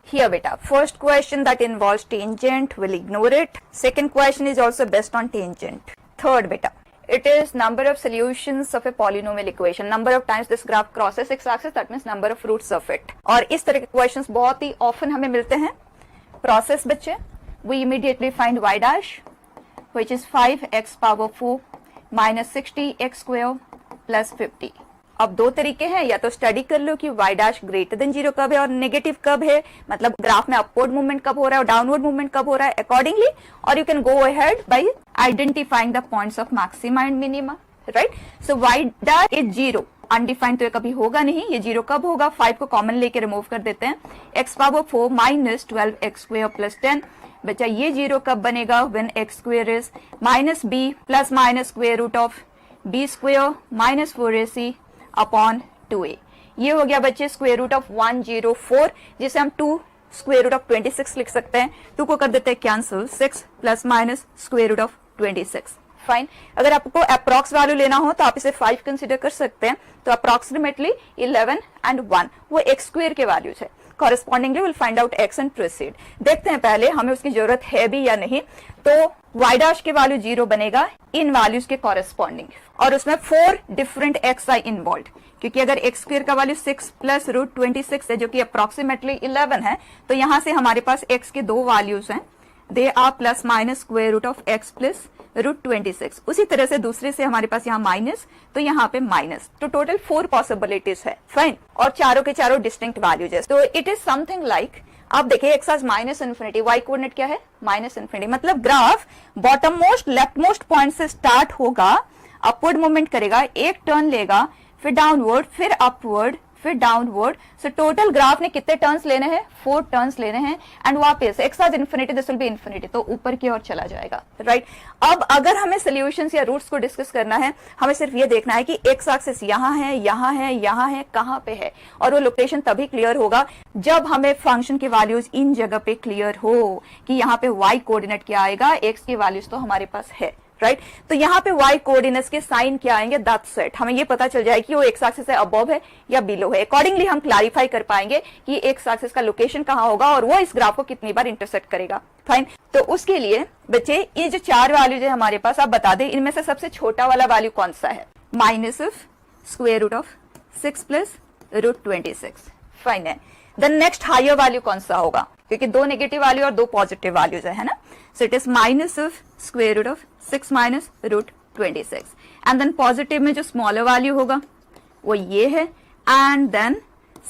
Here beta, first question that involves tangent, we'll ignore it. Second question is also based on tangent. Third beta, it is number of solutions of a polynomial equation. Number of times this graph crosses x-axis, that means number of roots of it. और इस तरह के questions बहुत ही often हमें मिलते हैं. Process बच्चे, we immediately find y dash, which is 5x power 4 minus 60x square plus 50. अब दो तरीके हैं, या तो स्टडी कर लो कि y डैश ग्रेटर देन 0 कब है और नेगेटिव कब है, मतलब ग्राफ में अपवर्ड मूवमेंट कब हो रहा है और डाउनवर्ड मूवमेंट कब हो रहा है अकॉर्डिंगली, और you can go ahead bye identifying the points of maxima and minima, right. So y dash is 0, undefined तो ये कभी होगा नहीं, ये 0 कब होगा, 5 को कॉमन लेके रिमूव कर देते हैं, x power 4 minus 12x square plus 10. बच्चा ये 0 कब बनेगा, when x square is minus b plus minus square root of b square minus 4ac upon 2a. ये हो गया बच्चे स्क्वायर रूट ऑफ 104, जिसे हम 2 स्क्वायर रूट ऑफ 26 लिख सकते हैं. 2 को कर देते हैं cancel, 6 plus minus square root of 26. Fine. अगर आपको अप्रॉक्स वैल्यू लेना हो तो आप इसे 5 कंसीडर कर सकते हैं. तो अप्रॉक्सीमेटली 11 एंड 1 वो x स्क्वायर के वैल्यूज है. Correspondingly will find out x and proceed. देखते हैं पहले हमें उसकी जरूरत है भी या नहीं. तो y डैश के वैल्यू 0 बनेगा इन वैल्यूज के कॉरेस्पॉन्डिंग, और उसमें 4 डिफरेंट x आई इन्वॉल्व, क्योंकि अगर x स्क्वायर का वैल्यू 6 प्लस रूट 26 है जो कि अप्रोक्सीमेटली 11 है, तो यहां से हमारे पास x के दो वैल्यूज हैं, they are plus minus square root of x plus root 26. उसी तरह से दूसरे से हमारे पास यहाँ माइनस, तो यहाँ पे माइनस. तो टोटल 4 पॉसिबिलिटीज है. फाइन. और चारों के चारों डिस्टिंक्ट वैल्यूज है. तो इट इज समथिंग लाइक, आप देखिए एक्स आज माइनस इन्फिनिटी, वाई कोऑर्डिनेट क्या है माइनस इन्फिनिटी, मतलब graph bottom most left most point से स्टार्ट होगा, अपवर्ड मूवमेंट करेगा, एक टर्न लेगा, फिर डाउनवर्ड, फिर अपवर्ड, फिर डाउनवर्ड. सो टोटल ग्राफ ने कितने टर्न्स लेने हैं, 4 टर्न्स लेने हैं, एंड वापस एक्स आज infinity this will be infinity, तो ऊपर की ओर चला जाएगा, राइट. अब अगर हमें सॉल्यूशंस या रूट्स को डिस्कस करना है, हमें सिर्फ ये देखना है कि एक्स एक्सिस यहाँ है, यहाँ है, यहाँ है, कहाँ पे है, और वो लोकेशन तभी क्लियर होगा जब हमें फंक्शन की वैल्यूज इन जगह पे क्लियर हो कि यहाँ पे वाई कोऑर्डिनेट क्या आएगा, एक्स की वैल्यूज तो हमारे पास है, राइट. तो यहाँ पे y कोऑर्डिनेट्स के साइन क्या आएंगे, दैट्स इट. हमें ये पता चल जाए कि वो एक्स एक्सिस से अबव है या बिलो है. अकॉर्डिंगली हम क्लैरिफाई कर पाएंगे कि एक्स एक्सिस का लोकेशन कहाँ होगा और वो इस ग्राफ को कितनी बार इंटरसेक्ट करेगा. फाइन. तो उसके लिए बच्चे ये जो 4 वैल्यूज है हमारे पास, आप बता दें इनमें से सबसे छोटा वाला वैल्यू कौन सा है, minus of square root of 6 plus root 26. Fine है. देन नेक्स्ट हायर वैल्यू कौन सा होगा, क्योंकि 2 नेगेटिव वैल्यू और 2 पॉजिटिव वैल्यूज है ना. So it is minus of square root of 6 minus root 26. And then positive में जो स्मॉलर वैल्यू होगा वो ये है, एंड देन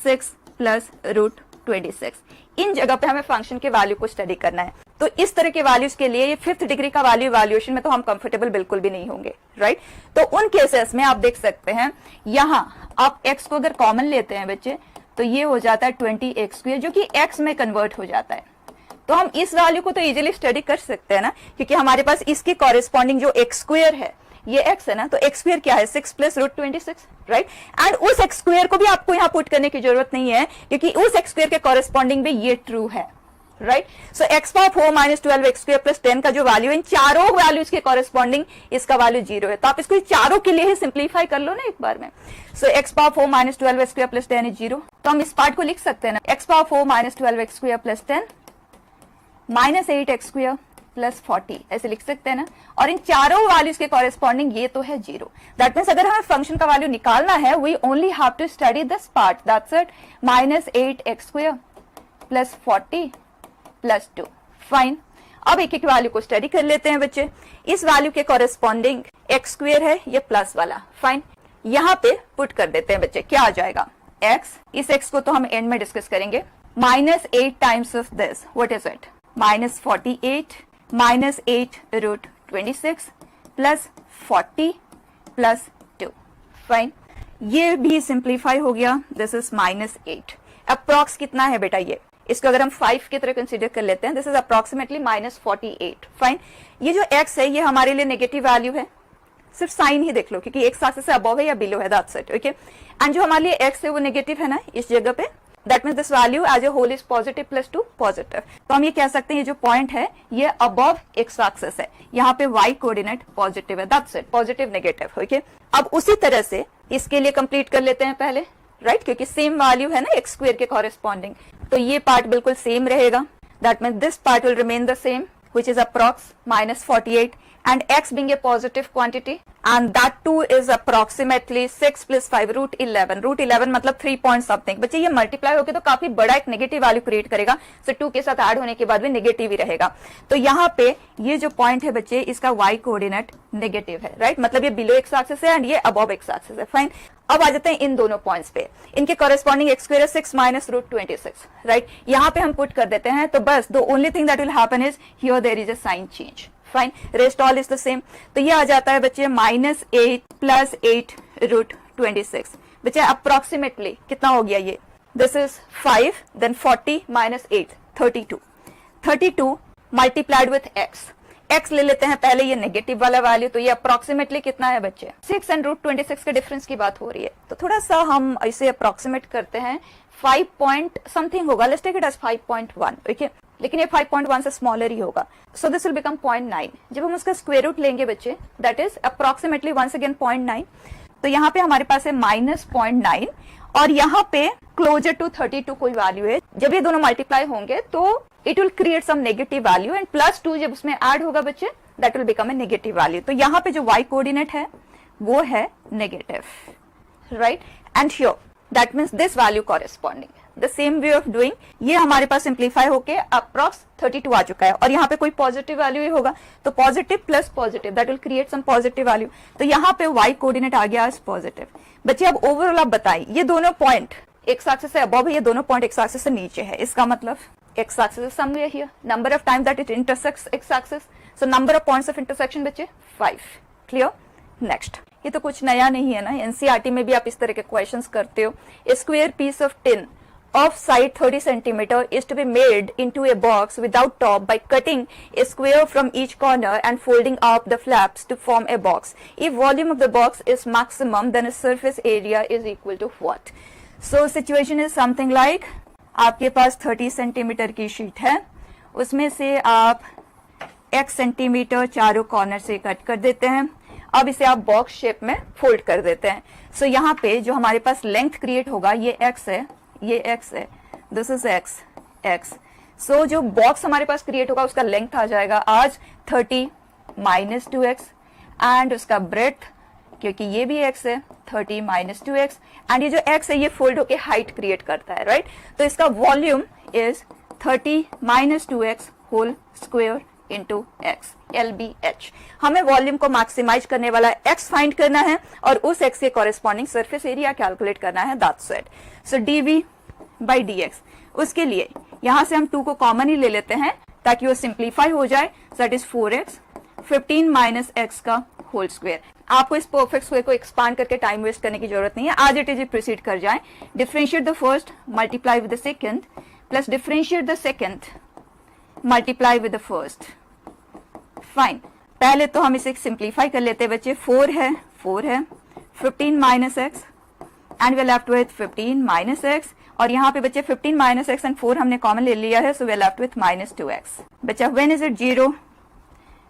6 प्लस रूट 26. इन जगह पे हमें फंक्शन के वैल्यू को स्टडी करना है. तो इस तरह के वैल्यूज के लिए ये 5th डिग्री का वैल्यू इवैल्यूएशन में तो हम कंफर्टेबल बिल्कुल भी नहीं होंगे, राइट. तो उन केसेस में आप देख सकते हैं, यहां आप x को अगर कॉमन लेते हैं बच्चे, तो ये हो जाता है 20x स्क्वायर, जो कि x में कन्वर्ट हो जाता है. तो हम इस वैल्यू को तो इजीली स्टडी कर सकते हैं ना, क्योंकि हमारे पास इसके कॉरेस्पॉन्डिंग जो x स्क्वायर है, ये x है ना, तो x स्क्वायर क्या है 6 प्लस रूट 26, राइट. एंड उस x स्क्वायर को भी आपको यहाँ पुट करने की जरूरत नहीं है, क्योंकि उस x स्क्वायर के कॉरेस्पॉन्डिंग भी ये ट्रू है, राइट. सो x power 4 minus 12x square plus 10 का जो वैल्यू है, इन चारों वैल्यूज के कॉरेस्पॉन्डिंग इसका वैल्यू 0 है. तो आप इसको चारों के लिए ही सिंप्लीफाई कर लो ना एक बार में. सो x power 4 minus 12x square plus 10 is 0. तो हम इस पार्ट को लिख सकते हैं ना, x power 4 minus 12x square plus 10 minus 8x square plus 40, ऐसे लिख सकते हैं ना. और इन चारों वैल्यूज के कॉरेस्पॉन्डिंग ये तो है 0. दैट मीन्स अगर हमें फंक्शन का वैल्यू निकालना है, we only have to study this part, that's it. Minus 8x square plus 40 plus 2. Fine. अब एक एक वैल्यू को स्टडी कर लेते हैं बच्चे. इस वैल्यू के कॉरेस्पॉन्डिंग x स्क्वायर है, ये प्लस वाला. फाइन. यहाँ पे पुट कर देते हैं बच्चे, क्या आ जाएगा x. इस x को तो हम एंड में डिस्कस करेंगे. Minus 8 times of this, what is it, minus 48 minus 8 root 26 plus 40 plus 2. Fine. ये भी सिंप्लीफाई हो गया. This is minus 8. अप्रॉक्स कितना है बेटा, ये इसको अगर हम 5 की तरह कंसीडर कर लेते हैं, this is approximately minus 48. Fine. ये जो x है ये हमारे लिए नेगेटिव वैल्यू है, सिर्फ साइन ही देख लो, क्योंकि x एक्सिस से अबव है या बिलो है, दैट्स इट. ओके. एंड जो हमारे लिए x है वो नेगेटिव है ना इस जगह पे, that means this value as a whole is positive plus 2 positive. तो हम ये कह सकते हैं ये जो पॉइंट है ये अबव x एक्सिस है, यहाँ पे y कोऑर्डिनेट पॉजिटिव है, that's it. Positive negative. Okay. अब उसी तरह से इसके लिए कंप्लीट कर लेते हैं पहले, राइट, क्योंकि सेम वैल्यू है ना एक्स स्क्वायर के कॉरेस्पॉन्डिंग, तो ये पार्ट बिल्कुल सेम रहेगा. That means this part will remain the same which is approx minus 48 and x being a positive quantity and that too is approximately 6 plus 5 root 11. root 11 मतलब 3 point something. बच्चे ये multiply होके तो काफी बड़ा एक नेगेटिव वैल्यू क्रिएट करेगा, सो 2 के साथ ऐड होने के बाद भी नेगेटिव ही रहेगा. तो यहाँ पे ये जो पॉइंट है बच्चे, इसका y कोऑर्डिनेट नेगेटिव है, राइट, मतलब ये बिलो एक्स एक्सिस है एंड ये अबव एक्स एक्सिस है. फाइन. अब आ जाते हैं इन दोनों पॉइंट्स पे. इनके corresponding x square 6 minus root 26, right. यहाँ पे हम पुट कर देते हैं, तो बस the only thing that will happen is here there is a sign change. Fine. Rest all is the same. तो ये आ जाता है बच्चे -8 प्लस 8 रूट 26. बच्चे अप्रोक्सीमेटली कितना हो गया ये? This is 5 then 40 minus 8 32. 32 multiplied with x. X ले लेते हैं पहले, ये नेगेटिव वाला वैल्यू, तो ये अप्रोक्सीमेटली कितना है बच्चे? 6 एंड रूट 26 के डिफरेंस की बात हो रही है, तो थोड़ा सा हम इसे अप्रोक्सीमेट करते हैं. 5 पॉइंट समथिंग होगा, let's take it as 5.1. Okay, लेकिन ये 5.1 से स्मॉलर ही होगा, सो दिस विल बिकम 0.9. जब हम उसका स्क्वायर रूट लेंगे बच्चे, that is approximately once again 0.9. तो यहाँ पे हमारे पास है -0.9 और यहाँ पे क्लोजर टू 32 कोई वैल्यू है. जब ये दोनों मल्टीप्लाई होंगे तो it will create some negative value and +2 जब उसमें ऐड होगा बच्चे, that will become a negative value. तो यहाँ पे जो y कोऑर्डिनेट है वो है negative, right. And here that means this value corresponding the same way of doing. ये हमारे पास सिंप्लीफाई होके अप्रॉक्स 32 आ चुका है और यहाँ पे कोई पॉजिटिव वैल्यू ही होगा, तो positive plus positive that will create some positive value. तो यहाँ पे y कोऑर्डिनेट आ गया एज पॉजिटिव. बच्चे अब ओवरऑल आप बताइए, ये दोनों पॉइंट एक्स एक्सिस से अबव है, ये दोनों पॉइंट एक्स एक्सिस से नीचे है, इसका मतलब x axis is somewhere here. Number of times that it intersects x axis. So number of points of intersection बच्चे 5. Clear? Next. ये तो कुछ नया नहीं है ना, NCERT में भी आप इस तरह के क्वेश्चंस करते हो. A square piece of tin of side 30 centimeter is to be made into a box without top by cutting a square from each corner and folding up the flaps to form a box. If volume of the box is maximum, then a surface area is equal to what? So situation is something like आपके पास 30 centimetre की sheet है, उसमें से आप x centimetre चारों corner से cut कर देते हैं. अब इसे आप बॉक्स शेप में फोल्ड कर देते हैं. सो यहाँ पे जो हमारे पास लेंथ क्रिएट होगा, ये x है, ये x है, दिस इज x. सो जो बॉक्स हमारे पास क्रिएट होगा उसका लेंथ आ जाएगा आज 30 माइनस 2x एंड उसका ब्रेथ, क्योंकि ये भी x है, 30 माइनस 2x एंड ये जो x है ये फोल्ड होके हाइट क्रिएट करता है, राइट. तो इसका volume is 30 minus 2x whole square into x, LBH. हमें वॉल्यूम को मैक्सिमाइज करने वाला x फाइंड करना है और उस x के कॉरेस्पॉन्डिंग सरफेस एरिया कैलकुलेट करना है, that's it. So dv by dx. उसके लिए यहां से हम 2 को कॉमन ही ले लेते हैं ताकि वो सिंप्लीफाई हो जाए. सो that is 4x 15 minus x का होल स्क्वायर. आपको इस परफेक्ट स्क्वायर को एक्सपांड करके टाइम वेस्ट करने की जरूरत नहीं है, आज इट इज प्रोसीड कर जाए. Differentiate the first multiply with the second plus differentiate the second multiply with the first. Fine. पहले तो हम इसे सिंप्लीफाई कर लेते हैं बच्चे. 4 है 15 minus x and we are left with 15 minus x और यहाँ पे बच्चे 15 माइनस एक्स एंड 4 हमने कॉमन ले लिया है, so we are left with -2x. बच्चा व्हेन इज इट 0?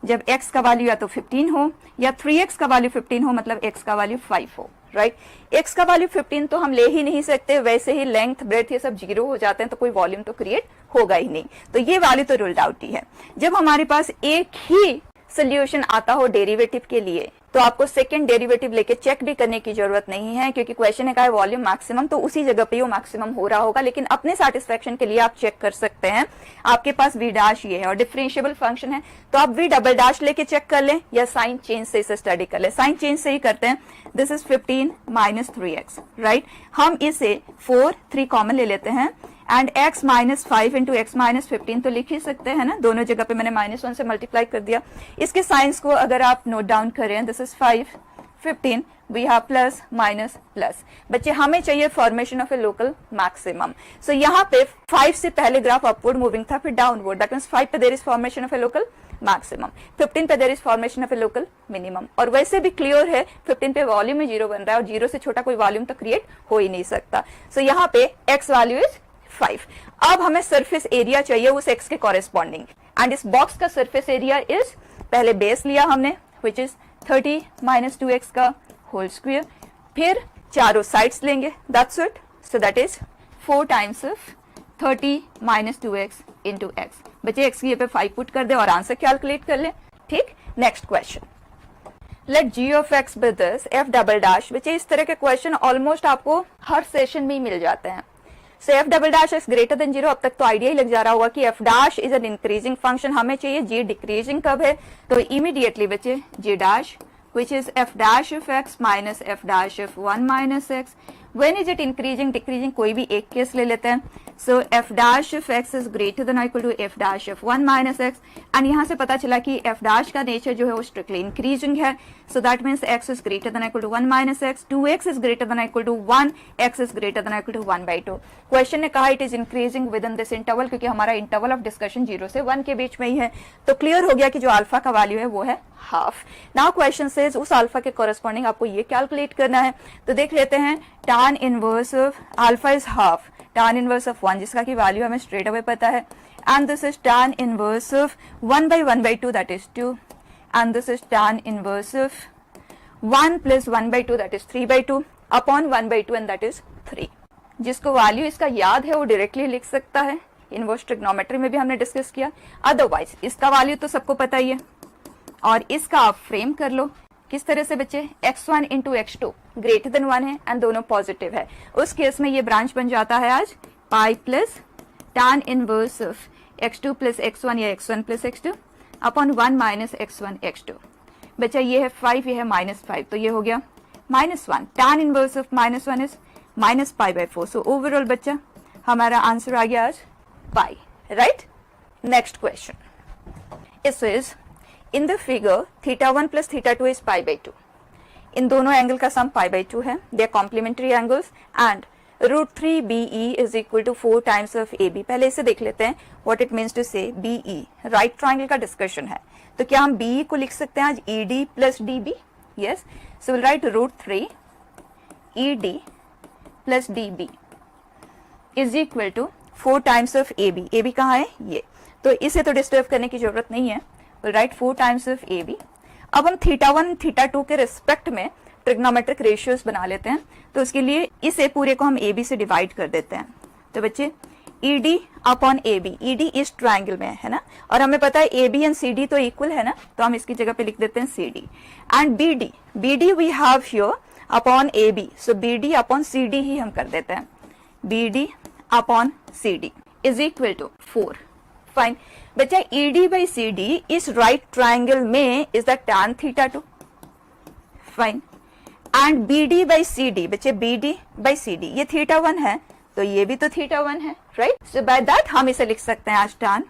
जब x का वैल्यू या तो 15 हो या 3x का वैल्यू 15 हो, मतलब x का वैल्यू 5 हो, राइट. x का वैल्यू 15 तो हम ले ही नहीं सकते, वैसे ही लेंथ ब्रेथ ये सब 0 हो जाते हैं तो कोई वॉल्यूम तो क्रिएट होगा ही नहीं, तो ये वैल्यू तो रूल्ड आउट ही है. जब हमारे पास एक ही सोल्यूशन आता हो डेरिवेटिव के लिए तो आपको सेकंड डेरिवेटिव लेके चेक भी करने की जरूरत नहीं है, क्योंकि क्वेश्चन है का वॉल्यूम मैक्सिमम, तो उसी जगह पे वो मैक्सिमम हो रहा होगा. लेकिन अपने सेटिस्फेक्शन के लिए आप चेक कर सकते हैं. आपके पास v डैश ये है और डिफरेंशिएबल फंक्शन है, तो आप v डबल डैश लेके चेक कर लें या साइन चेंज से इसे स्टडी कर लें. साइन चेंज से ही करते हैं. This is 15 minus 3x, right. हम इसे 4 3 कॉमन ले लेते हैं and x minus 5 into x minus 15 तो लिख ही सकते हैं ना, दोनों जगह पे मैंने -1 से मल्टीप्लाई कर दिया. इसके साइंस को अगर आप नोट डाउन करें, this is 5 15 we have plus minus plus. बच्चे हमें चाहिए formation of a local maximum. So यहाँ पे 5 से पहले ग्राफ अपवर्ड मूविंग था, फिर डाउनवर्ड. दैट मींस 5 पे there is formation of a local maximum, 15 पे there is formation of a local minimum. और वैसे भी क्लियर है 15 पे वॉल्यूम में 0 बन रहा है और 0 से छोटा कोई वॉल्यूम तो क्रिएट हो ही नहीं सकता. सो यहाँ पे x वैल्यू इज 5. अब हमें सरफेस एरिया चाहिए उस x के कॉरेस्पॉन्डिंग एंड इस बॉक्स का सरफेस एरिया इज, पहले बेस लिया हमने विच इज 30 माइनस 2x का होल स्क्वायर, फिर चारों साइड्स लेंगे, that's it. so that is 4 times of 30 minus 2x into x. बच्चे x की ये पे 5 पुट कर दे और आंसर कैलकुलेट कर ले. ठीक. Next question, let g of x be this f double dash. बच्चे इस तरह के क्वेश्चन ऑलमोस्ट आपको हर सेशन में ही मिल जाते हैं. सो f double dash is greater than 0. अब तक तो आइडिया ही लग जा रहा होगा कि f dash is an increasing function. हमें चाहिए g डिक्रीजिंग कब है, तो इमीडिएटली बच्चे g dash which is f dash of x minus f dash of 1 minus x. When is it increasing, decreasing? कोई भी एक केस ले लेते हैं. So f dash of x is greater than or equal to f dash of 1 minus x. And यहाँ से पता चला कि f dash का नेचर जो है वो strictly increasing है. So that means x is greater than or equal to 1 minus x. 2x is greater than or equal to 1. x is greater than or equal to 1 by 2. Question ने कहा it is increasing within this interval, क्योंकि हमारा interval of discussion 0 से 1 के बीच में ही है. तो clear हो गया कि जो अल्फा का वैल्यू है वो है हाफ. नाउ क्वेश्चन सेज उस अल्फा के कॉरेस्पॉन्डिंग आपको ये कैलकुलेट करना है. तो देख लेते हैं. tan inverse of alpha is half tan inverse of 1, जिसका की वैल्यू हमें स्ट्रेट अवे पता है. And this is tan inverse of 1 by 1 by 2 that is 2. And this is tan inverse of 1 plus 1 by 2 that is 3 by 2 upon 1 by 2 and that is 3. जिसको value इसका याद है वो डायरेक्टली लिख सकता है. इनवर्स ट्रिग्नोमेट्री में भी हमने डिस्कस किया. अदरवाइज इसका वैल्यू तो सबको पता ही है और इसका आप फ्रेम कर लो. किस तरह से बच्चे, x1 into x2 greater than 1 है एंड दोनों पॉजिटिव है. उस केस में ये ब्रांच बन जाता है आज pi plus tan inverse of x2 plus x1 या x1 plus x2 upon 1 minus x1 x2. बच्चा ये है 5, ये है -5, तो ये हो गया -1. tan inverse of -1 is minus pi by 4. So overall बच्चा हमारा आंसर आ गया आज पाई. राइट. नेक्स्ट क्वेश्चन, इस is in the figure theta 1 plus theta 2 is pi by 2. इन दोनों एंगल का सम pi by 2 है. They are complementary angles and root 3 BE is equal to 4 times of AB. पहले इसे देख लेते हैं what it means to say BE. Right triangle का discussion है. तो क्या हम BE को लिख सकते हैं आज ED plus DB? Yes. So we'll write root 3 ED plus DB is equal to 4 times of AB. AB कहाँ है? ये. तो इसे तो डिस्टर्ब करने की जरूरत नहीं है. Right 4 times of AB. अब हम थीटा 1 थीटा 2 के रिस्पेक्ट में ट्रिग्नोमेट्रिक रेशियोज बना लेते हैं. तो उसके लिए इसे पूरे को हम AB से डिवाइड कर देते हैं. तो बच्चे ED अपॉन AB. ED इस ट्राइंगल में है ना, और हमें पता है AB एंड CD तो इक्वल है ना, तो हम इसकी जगह पे लिख देते हैं CD. And BD we have here upon AB. So BD upon CD ही हम कर देते हैं. BD upon CD is equal to 4. Fine. बच्चा ED by CD इस राइट ट्राइंगल में is the tan theta 2. Fine. And BD by CD, बच्चे BD by CD ये थीटा 1 है, तो ये भी तो थीटा 1 है. राइट. सो बाय दैट हम इसे लिख सकते हैं आज tan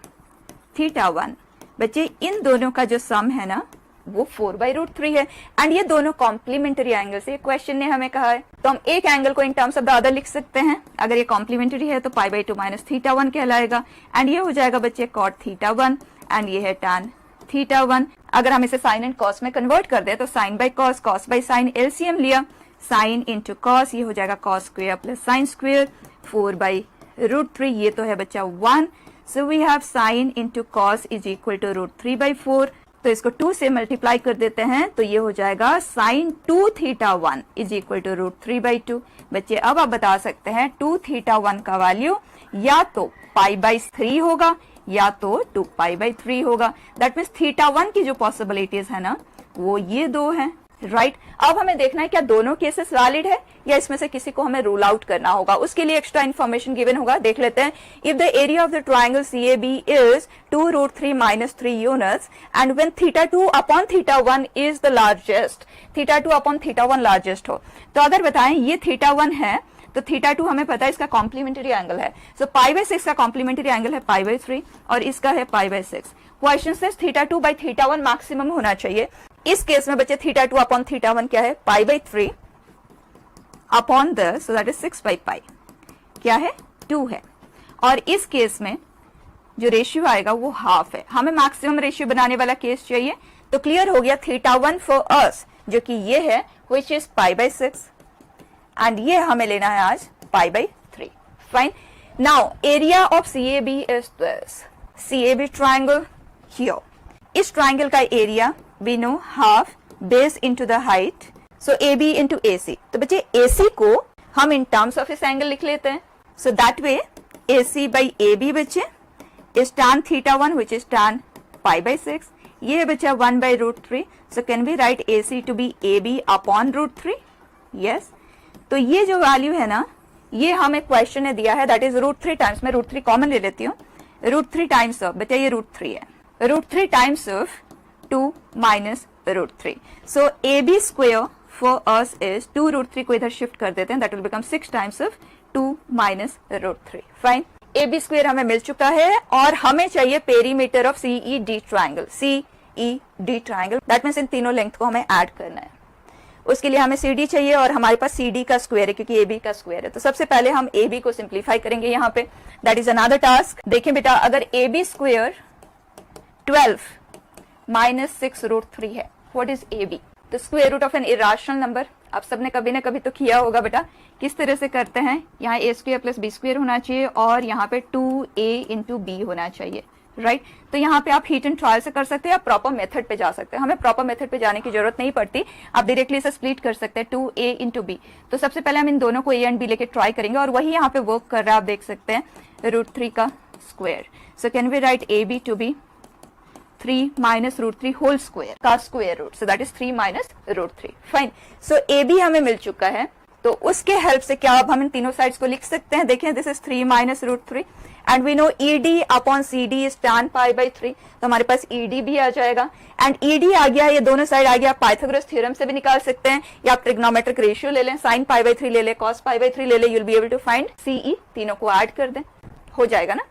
थीटा 1. बच्चे इन दोनों का जो सम है ना वो 4 by रूट 3 है. एंड ये दोनों कॉम्प्लीमेंट्री एंगल से क्वेश्चन ने हमें कहा है, तो हम एक एंगल को इन टर्म्स ऑफ द अदर लिख सकते हैं. अगर ये कॉम्प्लीमेंट्री है तो पाई बाई 2 माइनस थीटा 1 कहलाएगा. एंड ये हो जाएगा बच्चे कॉट थीटा 1 एंड ये है टैन थीटा 1. अगर हम इसे साइन एंड कॉस में कन्वर्ट कर दे तो sine by cos, cos by sine, LCM लिया, साइन इंटू कॉस, ये हो जाएगा cos square plus sine square 4 by root 3. ये तो है बच्चा 1. So we have sine into cos is equal to root 3 by 4. तो इसको 2 से मल्टीप्लाई कर देते हैं तो ये हो जाएगा sine 2 theta 1 is equal to root 3 by 2. बच्चे अब आप बता सकते हैं 2 थीटा 1 का वैल्यू या तो पाई बाई 3 होगा या तो 2 पाई बाई 3 होगा. दैट मीन्स थीटा 1 की जो पॉसिबिलिटीज है ना वो ये दो हैं. राइट. अब हमें देखना है क्या दोनों केसेस वैलिड है या इसमें से किसी को हमें रूल आउट करना होगा. उसके लिए एक्स्ट्रा इन्फॉर्मेशन गिवन होगा. देख लेते हैं. If the area of the triangle CAB is 2 root 3 minus 3 units and when theta 2 upon theta 1 is the largest, theta 2 upon theta 1 largest हो, तो अगर बताएं ये थीटा 1 है तो थीटा 2 हमें पता है इसका कॉम्प्लीमेंट्री एंगल है. सो पाई बाई 6 का कॉम्प्लीमेंट्री एंगल है पाई बाई 3 और इसका है पाई बाई 6. क्वेश्चन से थीटा 2 बाई थीटा 1 मैक्सिमम होना चाहिए. इस केस में बच्चे थीटा 2 अपॉन थीटा 1 क्या है? पाई by 3 upon the, so that is 6 by pi, क्या है? 2 है. और इस केस में जो रेशियो आएगा वो हाफ है. हमें मैक्सिमम रेशियो बनाने वाला केस चाहिए. तो क्लियर हो गया थीटा 1 फॉर अस जो कि ये है which is pi by 6 and ये हमें लेना है आज पाई by 3. Fine. Now area of CAB is this. CAB triangle here. इस ट्राइंगल का area we know half base into the height, so AB into AC. तो बच्चे AC को हम इन टर्म्स ऑफ इस एंगल लिख लेते हैं. So that way AC by AB बच्चे is tan theta 1 which is tan pi by 6. ये बचा 1 by root 3. So can we write AC to be AB upon root 3? Yes. तो ये जो वैल्यू है ना, ये हमें क्वेश्चन ने दिया है, दैट इज रूट 3 टाइम्स. मैं रूट 3 कॉमन ले लेती हूँ. रूट 3 टाइम्स ऑफ, बेटा ये रूट 3 है, root 3 times of 2 minus root 3. So AB square for us is 2 root 3 को इधर शिफ्ट कर देते हैं, that will become 6 times of 2 minus root 3. Fine. AB square हमें मिल चुका है और हमें चाहिए perimeter of CED triangle. CED triangle that means इन तीनों लेंथ को हमें ऐड करना है. उसके लिए हमें CD चाहिए और हमारे पास CD का स्क्वायर है क्योंकि AB का स्क्वायर है. तो सबसे पहले हम AB को सिंप्लीफाई करेंगे यहाँ पे. That is another task. देखें बेटा, अगर AB स्क्वायर 12 माइनस 6 रूट 3 है, what is AB? The square root of an irrational number. आप सबने कभी ना कभी तो किया होगा बेटा. किस तरह से करते हैं? यहाँ A square plus B square होना चाहिए और यहाँ पे 2A इंटू B होना चाहिए. राइट. तो यहाँ पे आप हीट एंड ट्रायल से कर सकते हैं या प्रॉपर मेथड पे जा सकते हैं. हमें प्रॉपर मेथड पे जाने की जरूरत नहीं पड़ती, आप डायरेक्टली इसे स्प्लिट कर सकते हैं 2A इंटू B. तो सबसे पहले हम इन दोनों को A एंड B लेके ट्राई करेंगे और वही यहाँ पे वर्क कर रहा है, आप देख सकते हैं, रूट 3 का square. So can we write AB to be 3 minus root 3 whole square का square root. So that is 3 minus root 3. Fine. So AB हमें मिल चुका है, तो उसके हेल्प से क्या अब हम इन तीनों साइड्स को लिख सकते हैं. देखें, this is 3 minus root 3 and we know ED upon CD is tan pi by 3. तो हमारे पास ED भी आ जाएगा एंड ED आ गया, ये दोनों साइड आ गया. आप पाइथागोरस थ्योरम से भी निकाल सकते हैं या आप ट्रिग्नोमेट्रिक रेशियो ले लें, sin पाई बाई 3 ले लें, cos पाई बाई 3 ले लें. You will be able to find CE. तीनों को ऐड कर दें, हो जाएगा ना.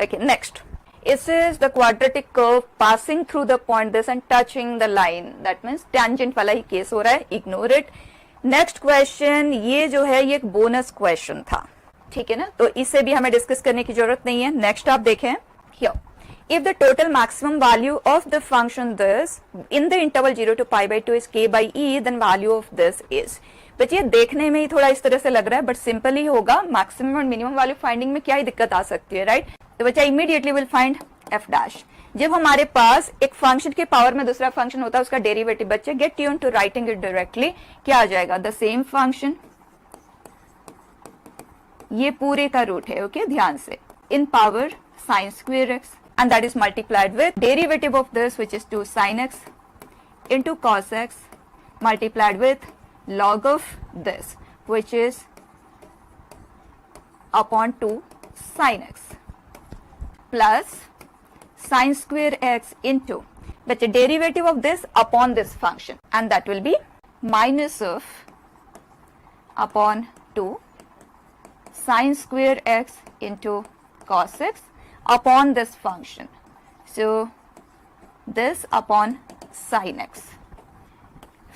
Okay, next. This is the quadratic curve passing through the point this and touching the line. That means tangent वाला ही केस हो रहा है. Ignore it. नेक्स्ट क्वेश्चन, ये जो है ये एक बोनस क्वेश्चन था, ठीक है ना, तो इसे भी हमें डिस्कस करने की जरूरत नहीं है. नेक्स्ट आप देखें, here, if the total maximum value of the function this in the interval 0 to pi by 2 इज k by e, then value of this is. बच्चे देखने में ही थोड़ा इस तरह से लग रहा है बट सिंपल ही होगा. मैक्सिमम और मिनिमम वैल्यू फाइंडिंग में क्या ही दिक्कत आ सकती है, राइट. तो बच्चा immediately will find f dash. जब हमारे पास एक फंक्शन के पावर में दूसरा फंक्शन होता है, उसका डेरिवेटिव बच्चे, get tune to writing it directly, क्या आ जाएगा? द सेम फंक्शन, ये पूरे का रूट है, ओके, ध्यान से, in power sine square x and that is multiplied with derivative of this which is 2 sin x into cos x multiplied with log of this which is upon 2 sin x plus sin square x into but the derivative of this upon this function and that will be minus of upon 2 sin square x into cos x upon this function. So this upon sin x.